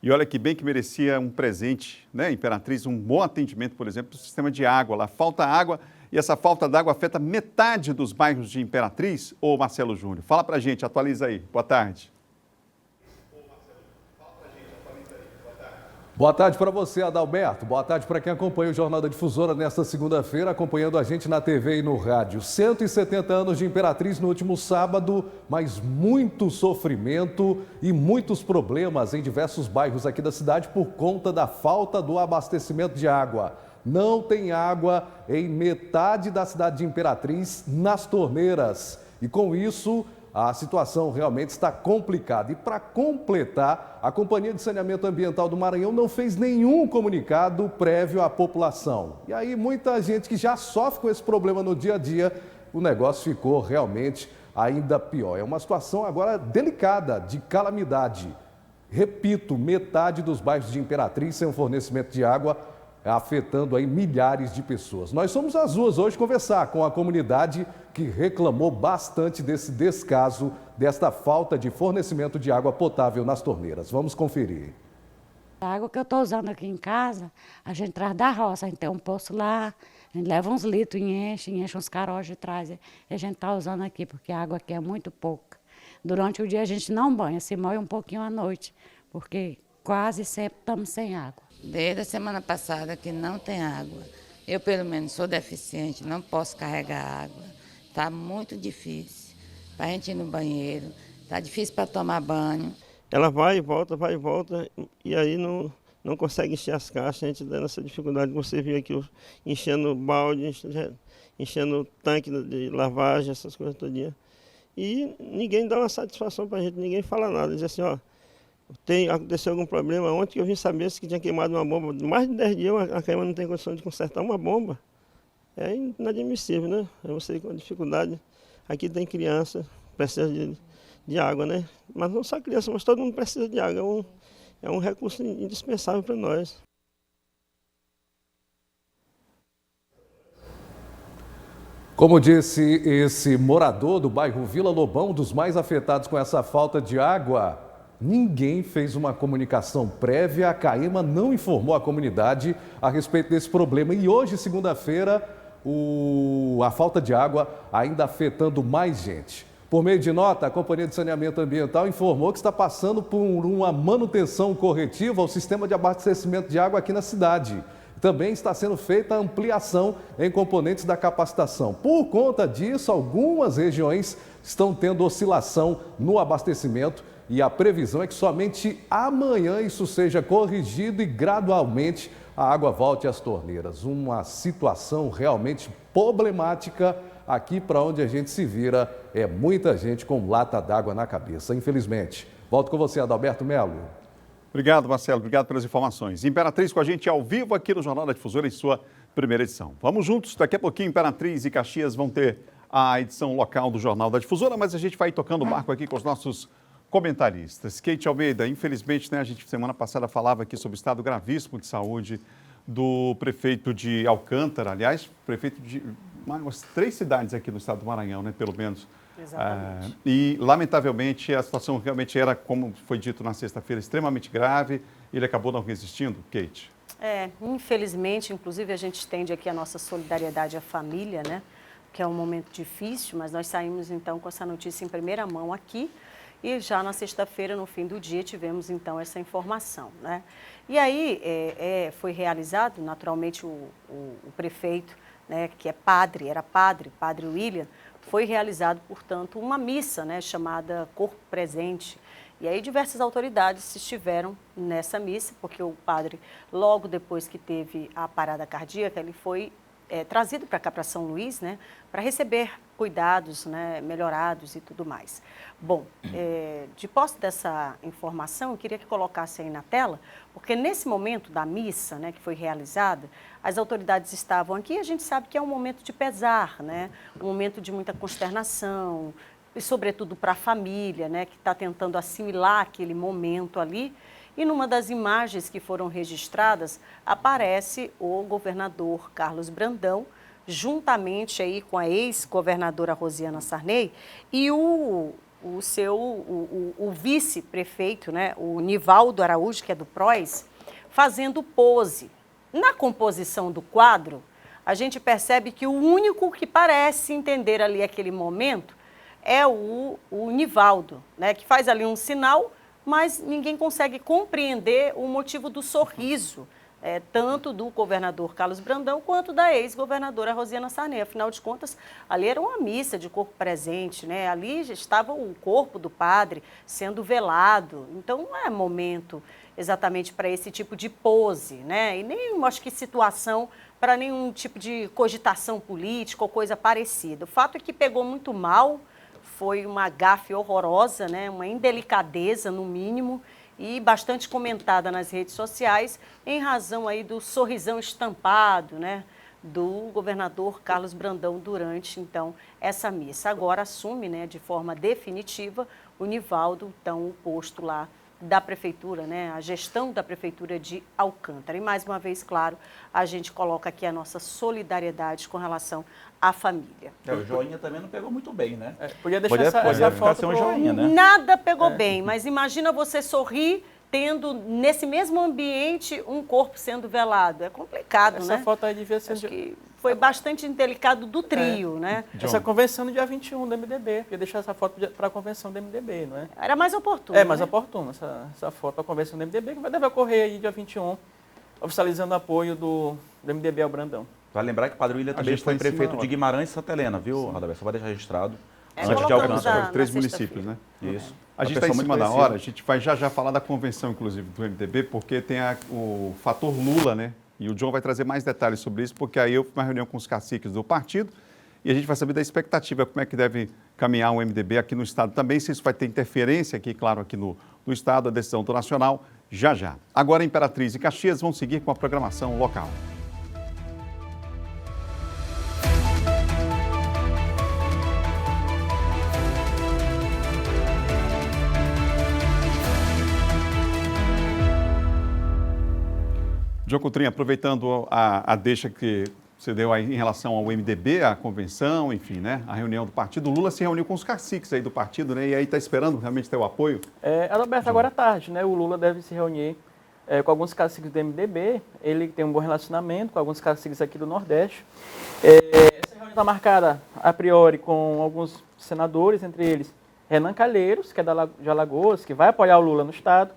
E olha que bem que merecia um presente, né? Imperatriz, um bom atendimento, por exemplo, do sistema de água. Lá falta água e essa falta d'água afeta metade dos bairros de Imperatriz. Ô, Marcelo Júnior, fala pra gente, atualiza aí. Boa tarde. Boa tarde para você, Adalberto. Boa tarde para quem acompanha o Jornal da Difusora nesta segunda-feira, acompanhando a gente na TV e no rádio. 170 anos de Imperatriz no último sábado, mas muito sofrimento e muitos problemas em diversos bairros aqui da cidade por conta da falta do abastecimento de água. Não tem água em metade da cidade de Imperatriz nas torneiras. E com isso, a situação realmente está complicada. E para completar, a Companhia de Saneamento Ambiental do Maranhão não fez nenhum comunicado prévio à população. E aí muita gente que já sofre com esse problema no dia a dia, o negócio ficou realmente ainda pior. É uma situação agora delicada, de calamidade. Repito, metade dos bairros de Imperatriz sem o fornecimento de água, afetando aí milhares de pessoas. Nós somos às ruas hoje conversar com a comunidade que reclamou bastante desse descaso, desta falta de fornecimento de água potável nas torneiras. Vamos conferir. A água que eu estou usando aqui em casa, a gente traz da roça, a gente tem um poço lá, a gente leva uns litros e enche uns caroços de trás, e a gente está usando aqui, porque a água aqui é muito pouca. Durante o dia a gente não banha, se molha um pouquinho à noite, porque quase sempre estamos sem água. Desde a semana passada que não tem água. Eu, pelo menos, sou deficiente, não posso carregar água. Está muito difícil para a gente ir no banheiro, está difícil para tomar banho. Ela vai e volta, e aí não consegue encher as caixas, a gente dando essa dificuldade. Você viu aqui enchendo balde, enchendo tanque de lavagem, essas coisas todinhas. E ninguém dá uma satisfação para a gente, ninguém fala nada. Diz assim, ó, aconteceu algum problema. Ontem que eu vim saber que tinha queimado uma bomba, mais de 10 dias a Câmara não tem condição de consertar uma bomba. É inadmissível, né? É você com dificuldade. Aqui tem criança, precisa de água, né? Mas não só criança, mas todo mundo precisa de água. É um recurso indispensável para nós. Como disse esse morador do bairro Vila Lobão, dos mais afetados com essa falta de água, ninguém fez uma comunicação prévia, a CAEMA não informou a comunidade a respeito desse problema. E hoje, segunda-feira, a falta de água ainda afetando mais gente. Por meio de nota, a Companhia de Saneamento Ambiental informou que está passando por uma manutenção corretiva ao sistema de abastecimento de água aqui na cidade. Também está sendo feita a ampliação em componentes da capacitação. Por conta disso, algumas regiões estão tendo oscilação no abastecimento e a previsão é que somente amanhã isso seja corrigido e gradualmente a água volte às torneiras. Uma situação realmente problemática aqui para onde a gente se vira, é muita gente com lata d'água na cabeça, infelizmente. Volto com você, Adalberto Melo. Obrigado, Marcelo. Obrigado pelas informações. Imperatriz com a gente ao vivo aqui no Jornal da Difusora em sua primeira edição. Vamos juntos, daqui a pouquinho Imperatriz e Caxias vão ter a edição local do Jornal da Difusora, mas a gente vai tocando o barco aqui com os nossos comentaristas. Kate Almeida, infelizmente, né, a gente semana passada falava aqui sobre o estado gravíssimo de saúde do prefeito de Alcântara, aliás, prefeito de umas 3 cidades aqui no estado do Maranhão, né, pelo menos. Exatamente. E, lamentavelmente, a situação realmente era, como foi dito na sexta-feira, extremamente grave. Ele acabou não resistindo, Kate? Infelizmente, inclusive, a gente estende aqui a nossa solidariedade à família, né? Que é um momento difícil, mas nós saímos, então, com essa notícia em primeira mão aqui. E já na sexta-feira, no fim do dia, tivemos, então, essa informação, né? E aí, foi realizado, naturalmente, o prefeito, né, que era padre William, foi realizado, portanto, uma missa, né, chamada Corpo Presente. E aí diversas autoridades estiveram nessa missa, porque o padre, logo depois que teve a parada cardíaca, ele foi trazido para cá, para São Luís, né, para receber cuidados, né, melhorados e tudo mais. Bom, de posse dessa informação, eu queria que colocasse aí na tela, porque nesse momento da missa, né, que foi realizada, as autoridades estavam aqui e a gente sabe que é um momento de pesar, né, um momento de muita consternação, e sobretudo para a família, né, que está tentando assimilar aquele momento ali. E numa das imagens que foram registradas, aparece o governador Carlos Brandão, juntamente aí com a ex-governadora Rosiana Sarney e o vice-prefeito, né, o Nivaldo Araújo, que é do PROS, fazendo pose. Na composição do quadro, a gente percebe que o único que parece entender ali aquele momento é o Nivaldo, né, que faz ali um sinal, mas ninguém consegue compreender o motivo do sorriso, tanto do governador Carlos Brandão quanto da ex-governadora Rosiana Sarney. Afinal de contas, ali era uma missa de corpo presente, né? Ali já estava o corpo do padre sendo velado, então não é momento exatamente para esse tipo de pose, né? E nem, acho que, situação para nenhum tipo de cogitação política ou coisa parecida. O fato é que pegou muito mal, foi uma gafe horrorosa, né? Uma indelicadeza, no mínimo, e bastante comentada nas redes sociais, em razão aí do sorrisão estampado, né, do governador Carlos Brandão durante, então, essa missa. Agora assume, né, de forma definitiva o Nivaldo, então, o posto lá da Prefeitura, né, a gestão da Prefeitura de Alcântara. E, mais uma vez, claro, a gente coloca aqui a nossa solidariedade com relação à família. O joinha também não pegou muito bem, né? Podia deixar essa foto um joinha, né? Nada pegou bem, mas imagina você sorrir tendo, nesse mesmo ambiente, um corpo sendo velado. É complicado, né? Essa foto aí devia ser... Acho que foi bastante indelicado do trio, né? Essa convenção no dia 21 do MDB. Podia deixar essa foto para a convenção do MDB, não é? Era mais oportuno, mais né? oportuno essa foto para a convenção do MDB, que deve ocorrer aí dia 21, oficializando o apoio do MDB ao Brandão. Vai lembrar que o Padre William também foi prefeito de Guimarães e Santa Helena, viu, Radamés? Só vai deixar registrado. Antes de Alcântara, 3 municípios, né? Isso. A gente está em cima da hora, a gente vai já falar da convenção, inclusive, do MDB, porque tem o fator Lula, né? E o John vai trazer mais detalhes sobre isso, porque aí eu fui uma reunião com os caciques do partido e a gente vai saber da expectativa, como é que deve caminhar o MDB aqui no Estado também, se isso vai ter interferência aqui, claro, aqui no Estado, a decisão do Nacional, já. Agora, Imperatriz e Caxias vão seguir com a programação local. John Coutrinho, aproveitando a deixa que você deu aí em relação ao MDB, a convenção, enfim, né? A reunião do partido. O Lula se reuniu com os caciques aí do partido, né? E aí está esperando realmente ter o apoio? Adalberto, agora à tarde, né? O Lula deve se reunir com alguns caciques do MDB. Ele tem um bom relacionamento com alguns caciques aqui do Nordeste. Essa reunião está marcada, a priori, com alguns senadores, entre eles Renan Calheiros, que é de Alagoas, que vai apoiar o Lula no Estado,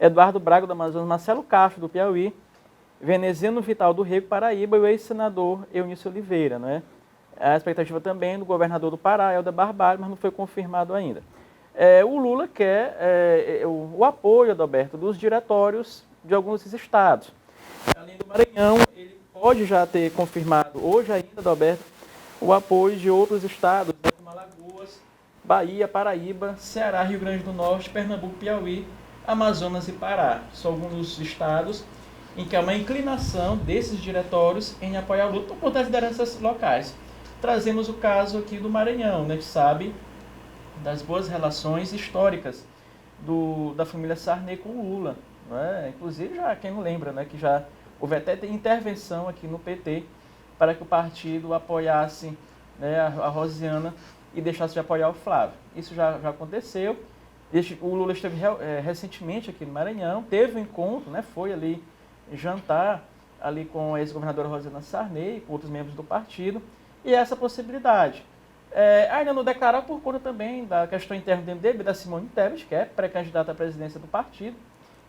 Eduardo Braga, do Amazonas, Marcelo Castro, do Piauí, Veneziano Vital do Rego, Paraíba, e o ex-senador Eunício Oliveira, né? A expectativa também do governador do Pará, Helder Barbalho, mas não foi confirmado ainda. O Lula quer o apoio, Adalberto, dos diretórios de alguns estados. Além do Maranhão, ele pode já ter confirmado hoje ainda, Adalberto, o apoio de outros estados, né, como Alagoas, Bahia, Paraíba, Ceará, Rio Grande do Norte, Pernambuco, Piauí, Amazonas e Pará. São alguns dos estados em que há uma inclinação desses diretórios em apoiar o Lula por conta das lideranças locais. Trazemos o caso aqui do Maranhão, né, que sabe das boas relações históricas da família Sarney com o Lula. Né? Inclusive, já quem não lembra, né, que já houve até intervenção aqui no PT para que o partido apoiasse, né, a Rosiana e deixasse de apoiar o Flávio. Isso já aconteceu. O Lula esteve recentemente aqui no Maranhão, teve um encontro, né, foi ali jantar ali com a ex-governadora Rosiana Sarney, com outros membros do partido, e essa possibilidade. Ainda não declarou por conta também da questão interna do MDB, da Simone Tebet, que é pré-candidata à presidência do partido,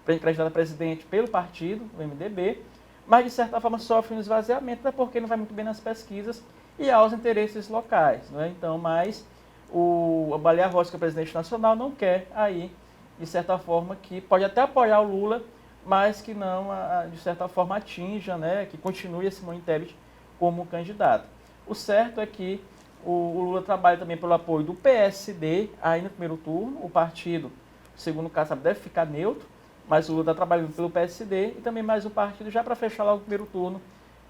pré-candidata a presidente pelo partido, o MDB, mas de certa forma sofre um esvaziamento, até porque não vai muito bem nas pesquisas e aos interesses locais. Não é? Então, mas o Baleia Rossi, que é o presidente nacional, não quer aí, de certa forma, que pode até apoiar o Lula, mas que não, de certa forma, atinja, né, que continue a Simone Tebet como candidata. O certo é que o Lula trabalha também pelo apoio do PSD, aí no primeiro turno. O partido, segundo o caso, deve ficar neutro, mas o Lula está trabalhando pelo PSD e também mais o partido, já para fechar lá o primeiro turno,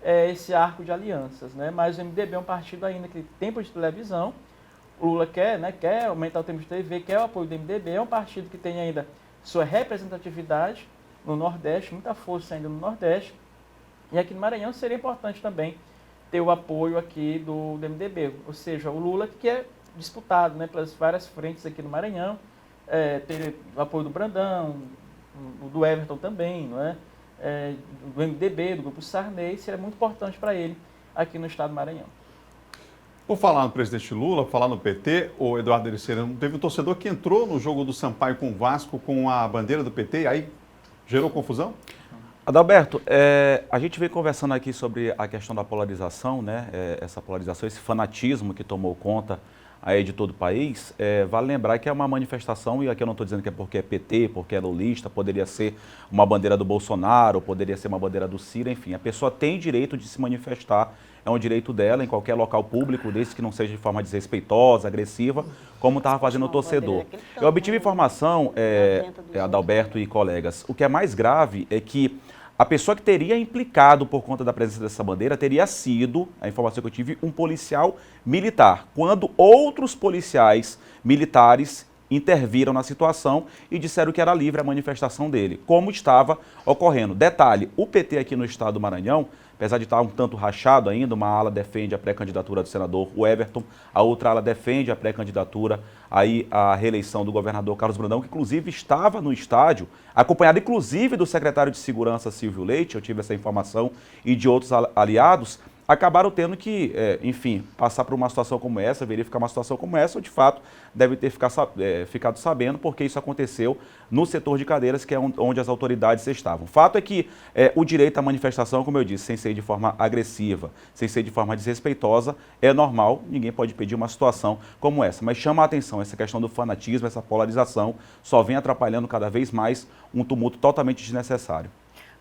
esse arco de alianças. Né? Mas o MDB é um partido ainda que tem tempo de televisão. O Lula quer aumentar o tempo de TV, quer o apoio do MDB, é um partido que tem ainda sua representatividade no Nordeste, muita força ainda no Nordeste. E aqui no Maranhão seria importante também ter o apoio aqui do MDB, ou seja, o Lula que é disputado, né, pelas várias frentes aqui no Maranhão, ter o apoio do Brandão, do Everton também, não é? Do MDB, do Grupo Sarney, seria muito importante para ele aqui no estado do Maranhão. Por falar no presidente Lula, por falar no PT, o Eduardo Ericeira, teve um torcedor que entrou no jogo do Sampaio com o Vasco com a bandeira do PT e aí gerou confusão? Adalberto, a gente vem conversando aqui sobre a questão da polarização, né? Essa polarização, esse fanatismo que tomou conta aí de todo o país. Vale lembrar que é uma manifestação, e aqui eu não estou dizendo que é porque é PT, porque é lulista, poderia ser uma bandeira do Bolsonaro, poderia ser uma bandeira do Ciro, enfim. A pessoa tem direito de se manifestar, é um direito dela em qualquer local público, desde que não seja de forma desrespeitosa, agressiva, como estava fazendo o torcedor. Eu obtive informação, Adalberto e colegas, o que é mais grave é que a pessoa que teria implicado por conta da presença dessa bandeira teria sido, a informação que eu tive, um policial militar, quando outros policiais militares interviram na situação e disseram que era livre a manifestação dele, como estava ocorrendo. Detalhe, o PT aqui no estado do Maranhão, apesar de estar um tanto rachado ainda, uma ala defende a pré-candidatura do senador Everton, a outra ala defende a pré-candidatura aí à reeleição do governador Carlos Brandão, que inclusive estava no estádio, acompanhado inclusive do secretário de Segurança Silvio Leite, eu tive essa informação, e de outros aliados, acabaram tendo que, enfim, passar por uma situação como essa, verificar uma situação como essa, ou de fato deve ter ficado sabendo, porque isso aconteceu no setor de cadeiras, que é onde as autoridades estavam. O fato é que o direito à manifestação, como eu disse, sem ser de forma agressiva, sem ser de forma desrespeitosa, é normal, ninguém pode pedir uma situação como essa. Mas chama a atenção essa questão do fanatismo, essa polarização, só vem atrapalhando cada vez mais um tumulto totalmente desnecessário.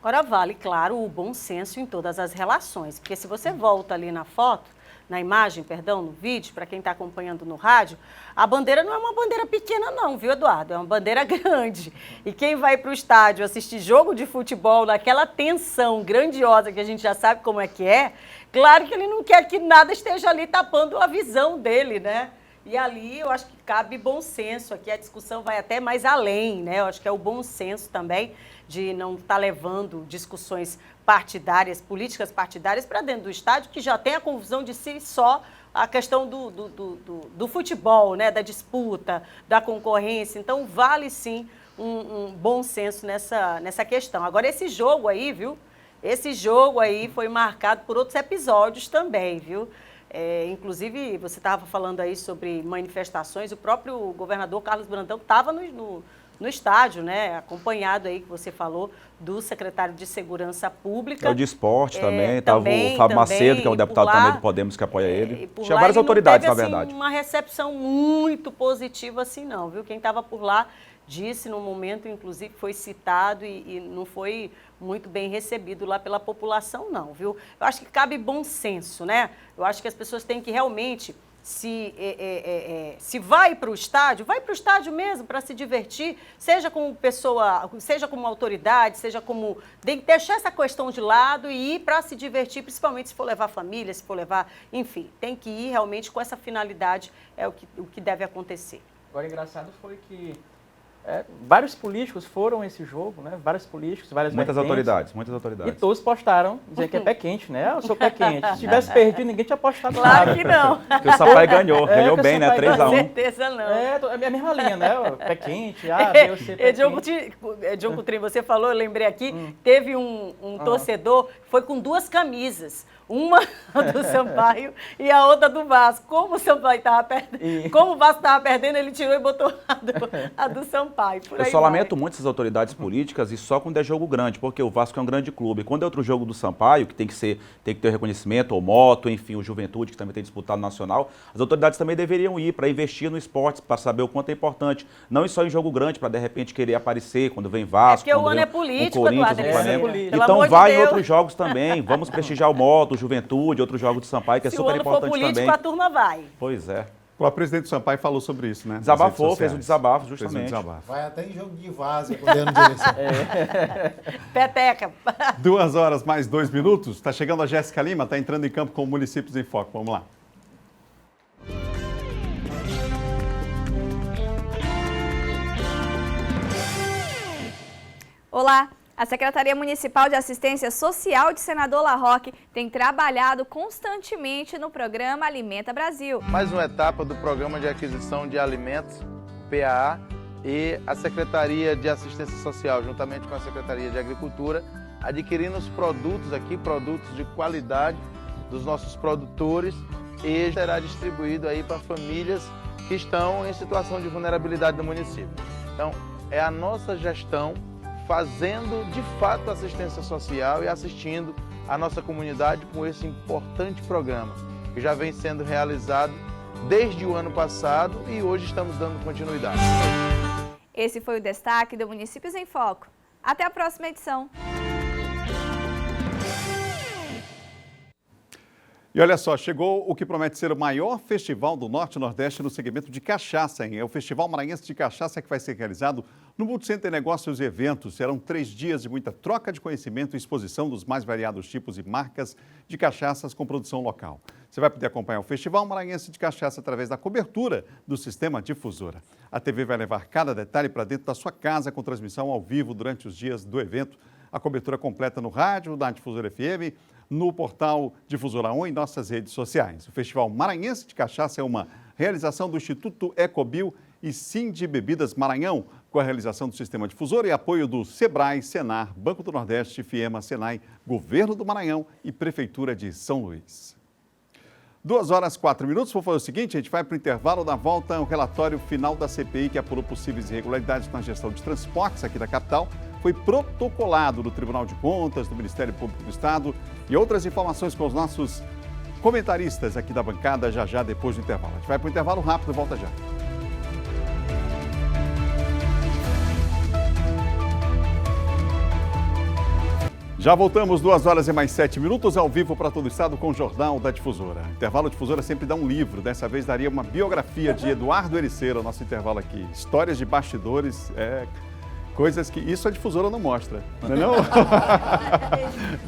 Agora vale, claro, o bom senso em todas as relações, porque se você volta ali na foto, na imagem, perdão, no vídeo, para quem está acompanhando no rádio, a bandeira não é uma bandeira pequena não, viu, Eduardo? É uma bandeira grande. E quem vai para o estádio assistir jogo de futebol naquela tensão grandiosa que a gente já sabe como é, claro que ele não quer que nada esteja ali tapando a visão dele, né? E ali eu acho que cabe bom senso, aqui a discussão vai até mais além, né? Eu acho que é o bom senso também de não estar levando discussões partidárias, políticas partidárias para dentro do estádio, que já tem a confusão de si só a questão do futebol, né? Da disputa, da concorrência. Então vale sim um bom senso nessa questão. Agora esse jogo aí, viu? Esse jogo aí foi marcado por outros episódios também, viu? Inclusive, você estava falando aí sobre manifestações, o próprio governador Carlos Brandão estava no estádio, né? Acompanhado aí, que você falou, do secretário de Segurança Pública. É o de esporte também, estava o Fábio Macedo, que é um deputado também do Podemos, que apoia ele. Tinha várias autoridades, na verdade. Assim, uma recepção muito positiva assim não, viu? Quem estava por lá disse no momento, inclusive, foi citado e não foi muito bem recebido lá pela população, não, viu? Eu acho que cabe bom senso, né? Eu acho que as pessoas têm que realmente, se vai para o estádio mesmo para se divertir, seja como pessoa, seja como autoridade, seja como... Tem que deixar essa questão de lado e ir para se divertir, principalmente se for levar família, se for levar... Enfim, tem que ir realmente com essa finalidade, é o que deve acontecer. Agora, engraçado foi que vários políticos foram a esse jogo, né? Vários políticos, várias muitas autoridades. E todos postaram, dizendo que é pé quente, né? Eu sou pé quente. Se tivesse perdido, ninguém tinha apostado claro nada. Que não. Porque o Sampaio ganhou bem, né? 3-1. Com certeza não. É a mesma linha, né? Pé quente, Diogo Coutrinho, você falou, eu lembrei aqui, teve um torcedor que foi com duas camisas. Uma do Sampaio e a outra do Vasco. Como o Sampaio estava perdendo, como o Vasco estava perdendo, ele tirou e botou a do Sampaio. Eu só lamento muito essas autoridades políticas e só quando é jogo grande, porque o Vasco é um grande clube. Quando é outro jogo do Sampaio, que tem que ter reconhecimento, ou Moto, enfim, o Juventude, que também tem disputado nacional, as autoridades também deveriam ir para investir no esporte, para saber o quanto é importante. Não ir só em jogo grande, para de repente querer aparecer quando vem Vasco, porque quando o ano vem é político, o Corinthians, Eduardo, o Flamengo. Então vai em outros jogos também. Vamos prestigiar o Moto, o Juventude, outros jogos do Sampaio, que é super importante também. Se o ano for político, a turma vai. Pois é. O presidente do Sampaio falou sobre isso, né? Desabafou, fez um desabafo, justamente. Vai até em jogo de várzea, podendo dizer. Peteca. 2 horas mais 2 minutos. Está chegando a Jéssica Lima, está entrando em campo com o Municípios em Foco. Vamos lá. Olá! A Secretaria Municipal de Assistência Social de Senador La Rocque tem trabalhado constantemente no programa Alimenta Brasil. Mais uma etapa do Programa de Aquisição de Alimentos, PAA, e a Secretaria de Assistência Social, juntamente com a Secretaria de Agricultura, adquirindo os produtos aqui, produtos de qualidade dos nossos produtores, e será distribuído aí para famílias que estão em situação de vulnerabilidade no município. Então, é a nossa gestão fazendo de fato assistência social e assistindo a nossa comunidade com esse importante programa, que já vem sendo realizado desde o ano passado e hoje estamos dando continuidade. Esse foi o destaque do Municípios em Foco. Até a próxima edição. E olha só, chegou o que promete ser o maior festival do Norte e Nordeste no segmento de cachaça, hein? É o Festival Maranhense de Cachaça que vai ser realizado no Multicenter Negócios e Eventos. Serão 3 dias de muita troca de conhecimento e exposição dos mais variados tipos e marcas de cachaças com produção local. Você vai poder acompanhar o Festival Maranhense de Cachaça através da cobertura do Sistema Difusora. A TV vai levar cada detalhe para dentro da sua casa com transmissão ao vivo durante os dias do evento. A cobertura completa no rádio, na Difusora FM, no portal Difusora ON e em nossas redes sociais. O Festival Maranhense de Cachaça é uma realização do Instituto Ecobio e Sind Bebidas Maranhão, com a realização do Sistema Difusora e apoio do Sebrae, Senar, Banco do Nordeste, FIEMA, Senai, Governo do Maranhão e Prefeitura de São Luís. 2h04. Vou fazer o seguinte, a gente vai para o intervalo. Na volta, o relatório final da CPI que apurou possíveis irregularidades na gestão de transportes aqui da capital foi protocolado no Tribunal de Contas, do Ministério Público do Estado e outras informações com os nossos comentaristas aqui da bancada já depois do intervalo. A gente vai para o intervalo rápido e volta já. Já voltamos, 2h07 ao vivo para todo o estado com o Jornal da Difusora. Intervalo Difusora sempre dá um livro, dessa vez daria uma biografia de Eduardo Ericeira, nosso intervalo aqui. Histórias de bastidores, coisas que isso a Difusora não mostra, não é não?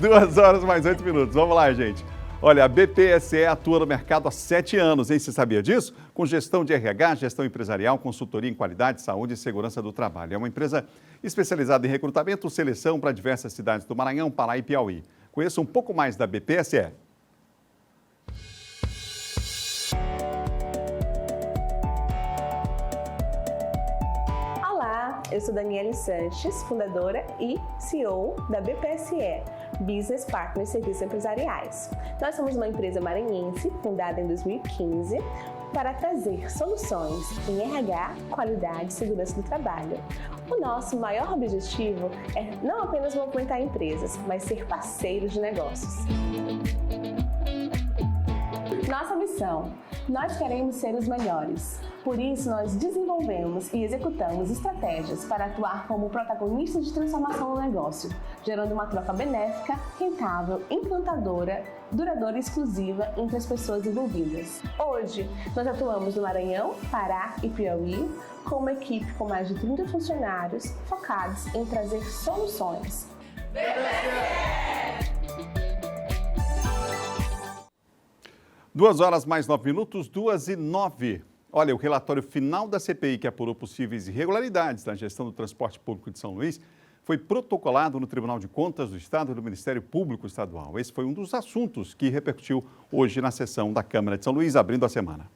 2h08, vamos lá, gente. Olha, a BPSE atua no mercado há 7 anos, hein? Você sabia disso? Com gestão de RH, gestão empresarial, consultoria em qualidade, saúde e segurança do trabalho. É uma empresa especializada em recrutamento e seleção para diversas cidades do Maranhão, Pará e Piauí. Conheça um pouco mais da BPSE. Olá, eu sou Daniele Sanches, fundadora e CEO da BPSE, Business Partners Serviços Empresariais. Nós somos uma empresa maranhense, fundada em 2015, para trazer soluções em RH, qualidade e segurança do trabalho. O nosso maior objetivo é não apenas movimentar empresas, mas ser parceiros de negócios. Nossa missão: nós queremos ser os melhores. Por isso, nós desenvolvemos e executamos estratégias para atuar como protagonistas de transformação no negócio, gerando uma troca benéfica, rentável, encantadora, duradoura e exclusiva entre as pessoas envolvidas. Hoje, nós atuamos no Maranhão, Pará e Piauí, com uma equipe com mais de 30 funcionários focados em trazer soluções. 2h09, 2h09. Olha, o relatório final da CPI que apurou possíveis irregularidades na gestão do transporte público de São Luís foi protocolado no Tribunal de Contas do Estado e do Ministério Público Estadual. Esse foi um dos assuntos que repercutiu hoje na sessão da Câmara de São Luís, abrindo a semana.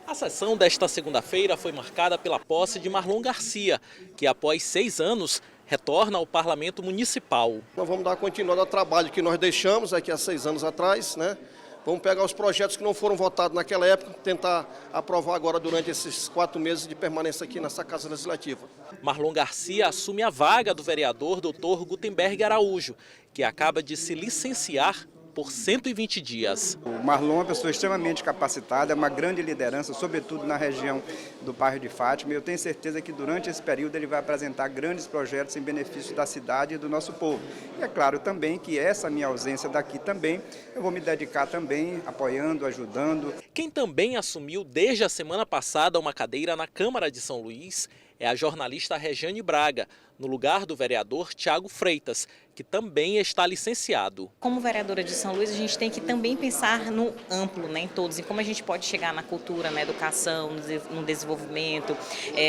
A sessão desta segunda-feira foi marcada pela posse de Marlon Garcia, que após 6 anos retorna ao Parlamento Municipal. Nós vamos dar continuidade ao trabalho que nós deixamos aqui há 6 anos atrás, né? Vamos pegar os projetos que não foram votados naquela época, tentar aprovar agora durante esses 4 meses de permanência aqui nessa Casa Legislativa. Marlon Garcia assume a vaga do vereador Dr. Gutenberg Araújo, que acaba de se licenciar por 120 dias. O Marlon é uma pessoa extremamente capacitada, é uma grande liderança, sobretudo na região do bairro de Fátima. Eu tenho certeza que durante esse período ele vai apresentar grandes projetos em benefício da cidade e do nosso povo. E é claro também que essa minha ausência daqui também, eu vou me dedicar também apoiando, ajudando. Quem também assumiu desde a semana passada uma cadeira na Câmara de São Luís é a jornalista Regiane Braga, no lugar do vereador Tiago Freitas, que também está licenciado. Como vereadora de São Luís, a gente tem que também pensar no amplo, né, em todos, em como a gente pode chegar na cultura, na educação, no desenvolvimento.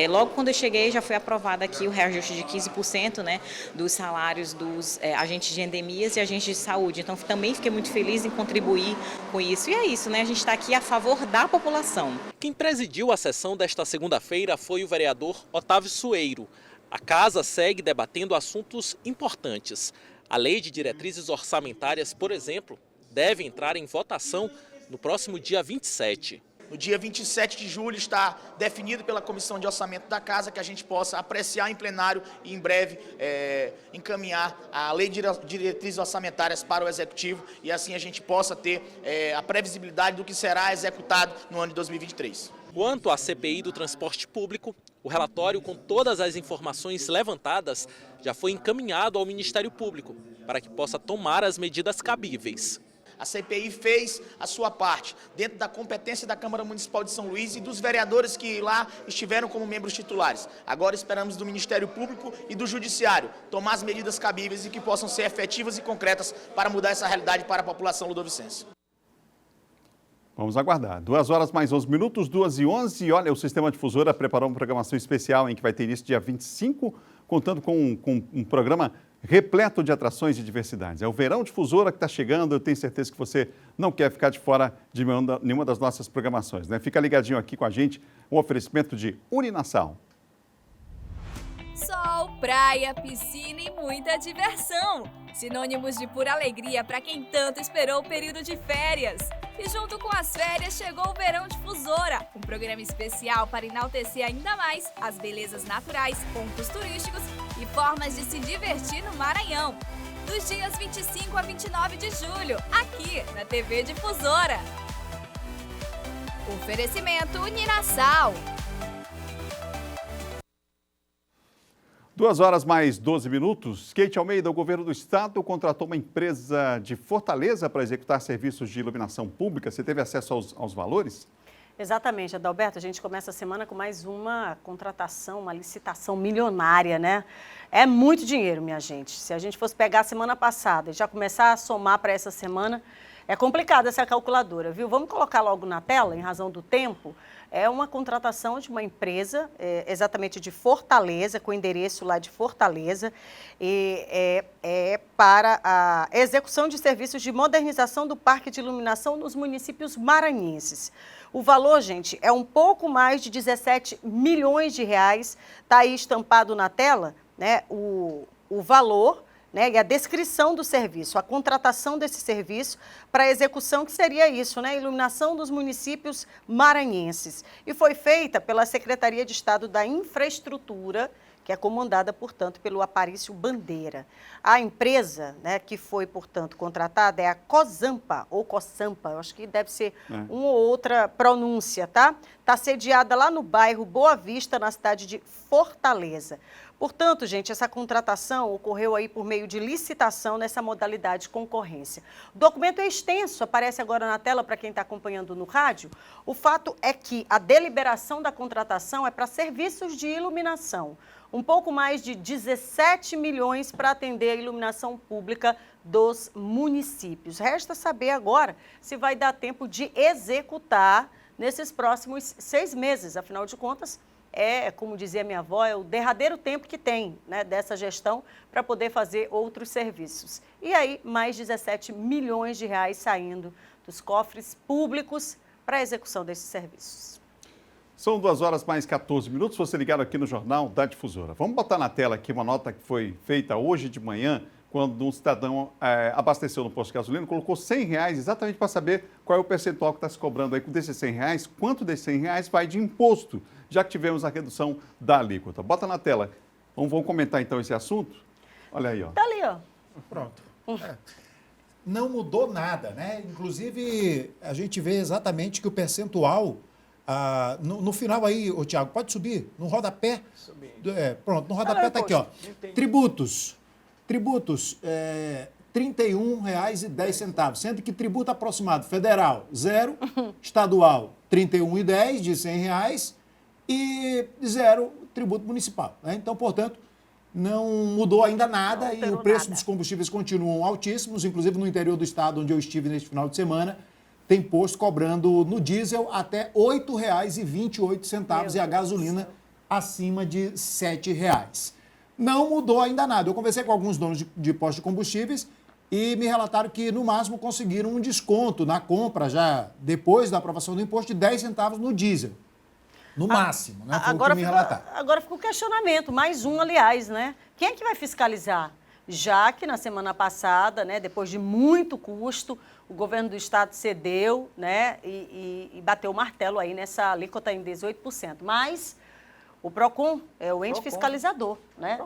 Logo quando eu cheguei, já foi aprovado aqui o reajuste de 15%, né, dos salários dos agentes de endemias e agentes de saúde. Então também fiquei muito feliz em contribuir com isso. E é isso, né, a gente está aqui a favor da população. Quem presidiu a sessão desta segunda-feira foi o vereador Otávio Sueiro. A casa segue debatendo assuntos importantes. A lei de diretrizes orçamentárias, por exemplo, deve entrar em votação no próximo dia 27. No dia 27 de julho está definido pela Comissão de Orçamento da Casa que a gente possa apreciar em plenário e em breve encaminhar a Lei de Diretrizes Orçamentárias para o Executivo e assim a gente possa ter a previsibilidade do que será executado no ano de 2023. Quanto à CPI do transporte público, o relatório com todas as informações levantadas já foi encaminhado ao Ministério Público para que possa tomar as medidas cabíveis. A CPI fez a sua parte, dentro da competência da Câmara Municipal de São Luís e dos vereadores que lá estiveram como membros titulares. Agora esperamos do Ministério Público e do Judiciário tomar as medidas cabíveis e que possam ser efetivas e concretas para mudar essa realidade para a população ludovicense. Vamos aguardar. 2 horas mais 11 minutos, 2h11. E olha, o Sistema Difusora preparou uma programação especial em que vai ter início dia 25, contando com um programa repleto de atrações e diversidades. É o Verão Difusora que está chegando, eu tenho certeza que você não quer ficar de fora de nenhuma das nossas programações, né? Fica ligadinho aqui com a gente, um oferecimento de Uninasal. Sol, praia, piscina e muita diversão. Sinônimos de pura alegria para quem tanto esperou o período de férias. E junto com as férias chegou o Verão Difusora, um programa especial para enaltecer ainda mais as belezas naturais, pontos turísticos e formas de se divertir no Maranhão. Dos dias 25 a 29 de julho, aqui na TV Difusora. Oferecimento Uninasal. 2 horas mais 12 minutos. Kate Almeida, o governo do estado contratou uma empresa de Fortaleza para executar serviços de iluminação pública. Você teve acesso aos valores? Exatamente, Adalberto. A gente começa a semana com mais uma contratação, uma licitação milionária, né? É muito dinheiro, minha gente. Se a gente fosse pegar a semana passada e já começar a somar para essa semana, é complicado essa calculadora, viu? Vamos colocar logo na tela, em razão do tempo. É uma contratação de uma empresa, exatamente de Fortaleza, com endereço lá de Fortaleza, e é para a execução de serviços de modernização do parque de iluminação nos municípios maranhenses. O valor, gente, é um pouco mais de 17 milhões de reais. Está aí estampado na tela, né, o valor, né, e a descrição do serviço, a contratação desse serviço para a execução, que seria isso, né, iluminação dos municípios maranhenses. E foi feita pela Secretaria de Estado da Infraestrutura, que é comandada, portanto, pelo Aparício Bandeira. A empresa, né, que foi, portanto, contratada é a Cosampa, ou Cosampa, eu acho que deve ser uma ou outra pronúncia, tá? Está sediada lá no bairro Boa Vista, na cidade de Fortaleza. Portanto, gente, essa contratação ocorreu aí por meio de licitação nessa modalidade de concorrência. O documento é extenso, aparece agora na tela para quem está acompanhando no rádio. O fato é que a deliberação da contratação é para serviços de iluminação. Um pouco mais de 17 milhões para atender a iluminação pública dos municípios. Resta saber agora se vai dar tempo de executar nesses próximos 6 meses. Afinal de contas, como dizia minha avó, é o derradeiro tempo que tem, né, dessa gestão para poder fazer outros serviços. E aí, mais 17 milhões de reais saindo dos cofres públicos para a execução desses serviços. São 2 horas mais 14 minutos, você ligado aqui no Jornal da Difusora. Vamos botar na tela aqui uma nota que foi feita hoje de manhã, quando um cidadão abasteceu no posto de gasolina, colocou R$100 exatamente para saber qual é o percentual que está se cobrando aí com desses R$100, quanto desses R$100 vai de imposto, já que tivemos a redução da alíquota. Bota na tela. Vamos comentar então esse assunto? Olha aí, ó. Tá ali, ó. Pronto. Não mudou nada, né? Inclusive, a gente vê exatamente que o percentual, no final aí, ô Tiago, pode subir, no rodapé. Pronto, no rodapé está aqui, ó. Tributos, R$ 31,10, sendo que tributo aproximado federal, 0, estadual, R$ 31,10 de R$100 e 0 tributo municipal, né? Então, portanto, não mudou ainda nada e o preço dos combustíveis continuam altíssimos, inclusive no interior do estado, onde eu estive neste final de semana, tem posto cobrando no diesel até R$ 8,28 e a gasolina acima de R$ 7,00. Não mudou ainda nada. Eu conversei com alguns donos de postos de combustíveis e me relataram que, no máximo, conseguiram um desconto na compra, já depois da aprovação do imposto, de 10 centavos no diesel. No máximo, né? Foi o que me relataram. Agora fica o questionamento, mais um, aliás, né? Quem é que vai fiscalizar? já que na semana passada, né, depois de muito custo, o governo do estado cedeu, né, e bateu o martelo aí nessa alíquota em 18%. Mas o PROCON é o ente fiscalizador, né?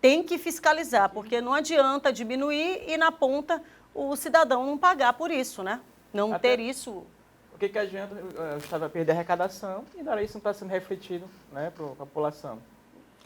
Tem que fiscalizar, porque não adianta diminuir e na ponta o cidadão não pagar por isso, né? Não ter isso. O que adianta o estado vai perder a arrecadação e daí isso não está sendo refletido, né, para a população?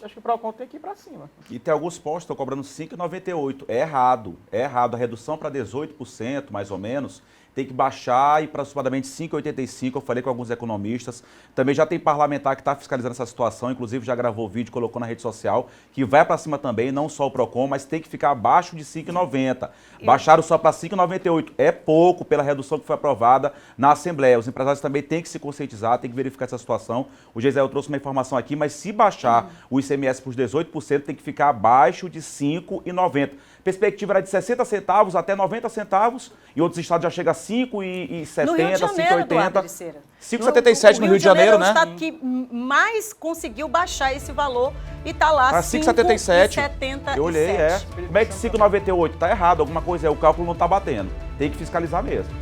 Acho que o PROCON tem que ir para cima. E tem alguns postos que estão cobrando 5,98. É errado. É errado. A redução para 18%, mais ou menos, tem que baixar e para aproximadamente 5,85. Eu falei com alguns economistas. Também já tem parlamentar que está fiscalizando essa situação, inclusive já gravou vídeo, colocou na rede social, que vai para cima também, não só o PROCON, mas tem que ficar abaixo de 5,90. Baixaram só para 5,98. É pouco pela redução que foi aprovada na Assembleia. Os empresários também têm que se conscientizar, têm que verificar essa situação. O Geisel trouxe uma informação aqui, mas se baixar o ICMS por 18%, tem que ficar abaixo de 5,90. Perspectiva era de 60 centavos até 90 centavos, e outros estados já chega a 5,70, 5,80. 5,77 no Rio de Janeiro, né? É o estado que mais conseguiu baixar esse valor e está lá, 5,77. Eu olhei, Como é que 5,98? Está errado, alguma coisa, o cálculo não está batendo. Tem que fiscalizar mesmo.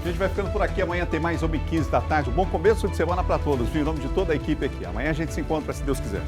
A gente vai ficando por aqui, amanhã tem mais 1h15 da tarde. Um bom começo de semana para todos, viu? Em nome de toda a equipe aqui. Amanhã a gente se encontra, se Deus quiser.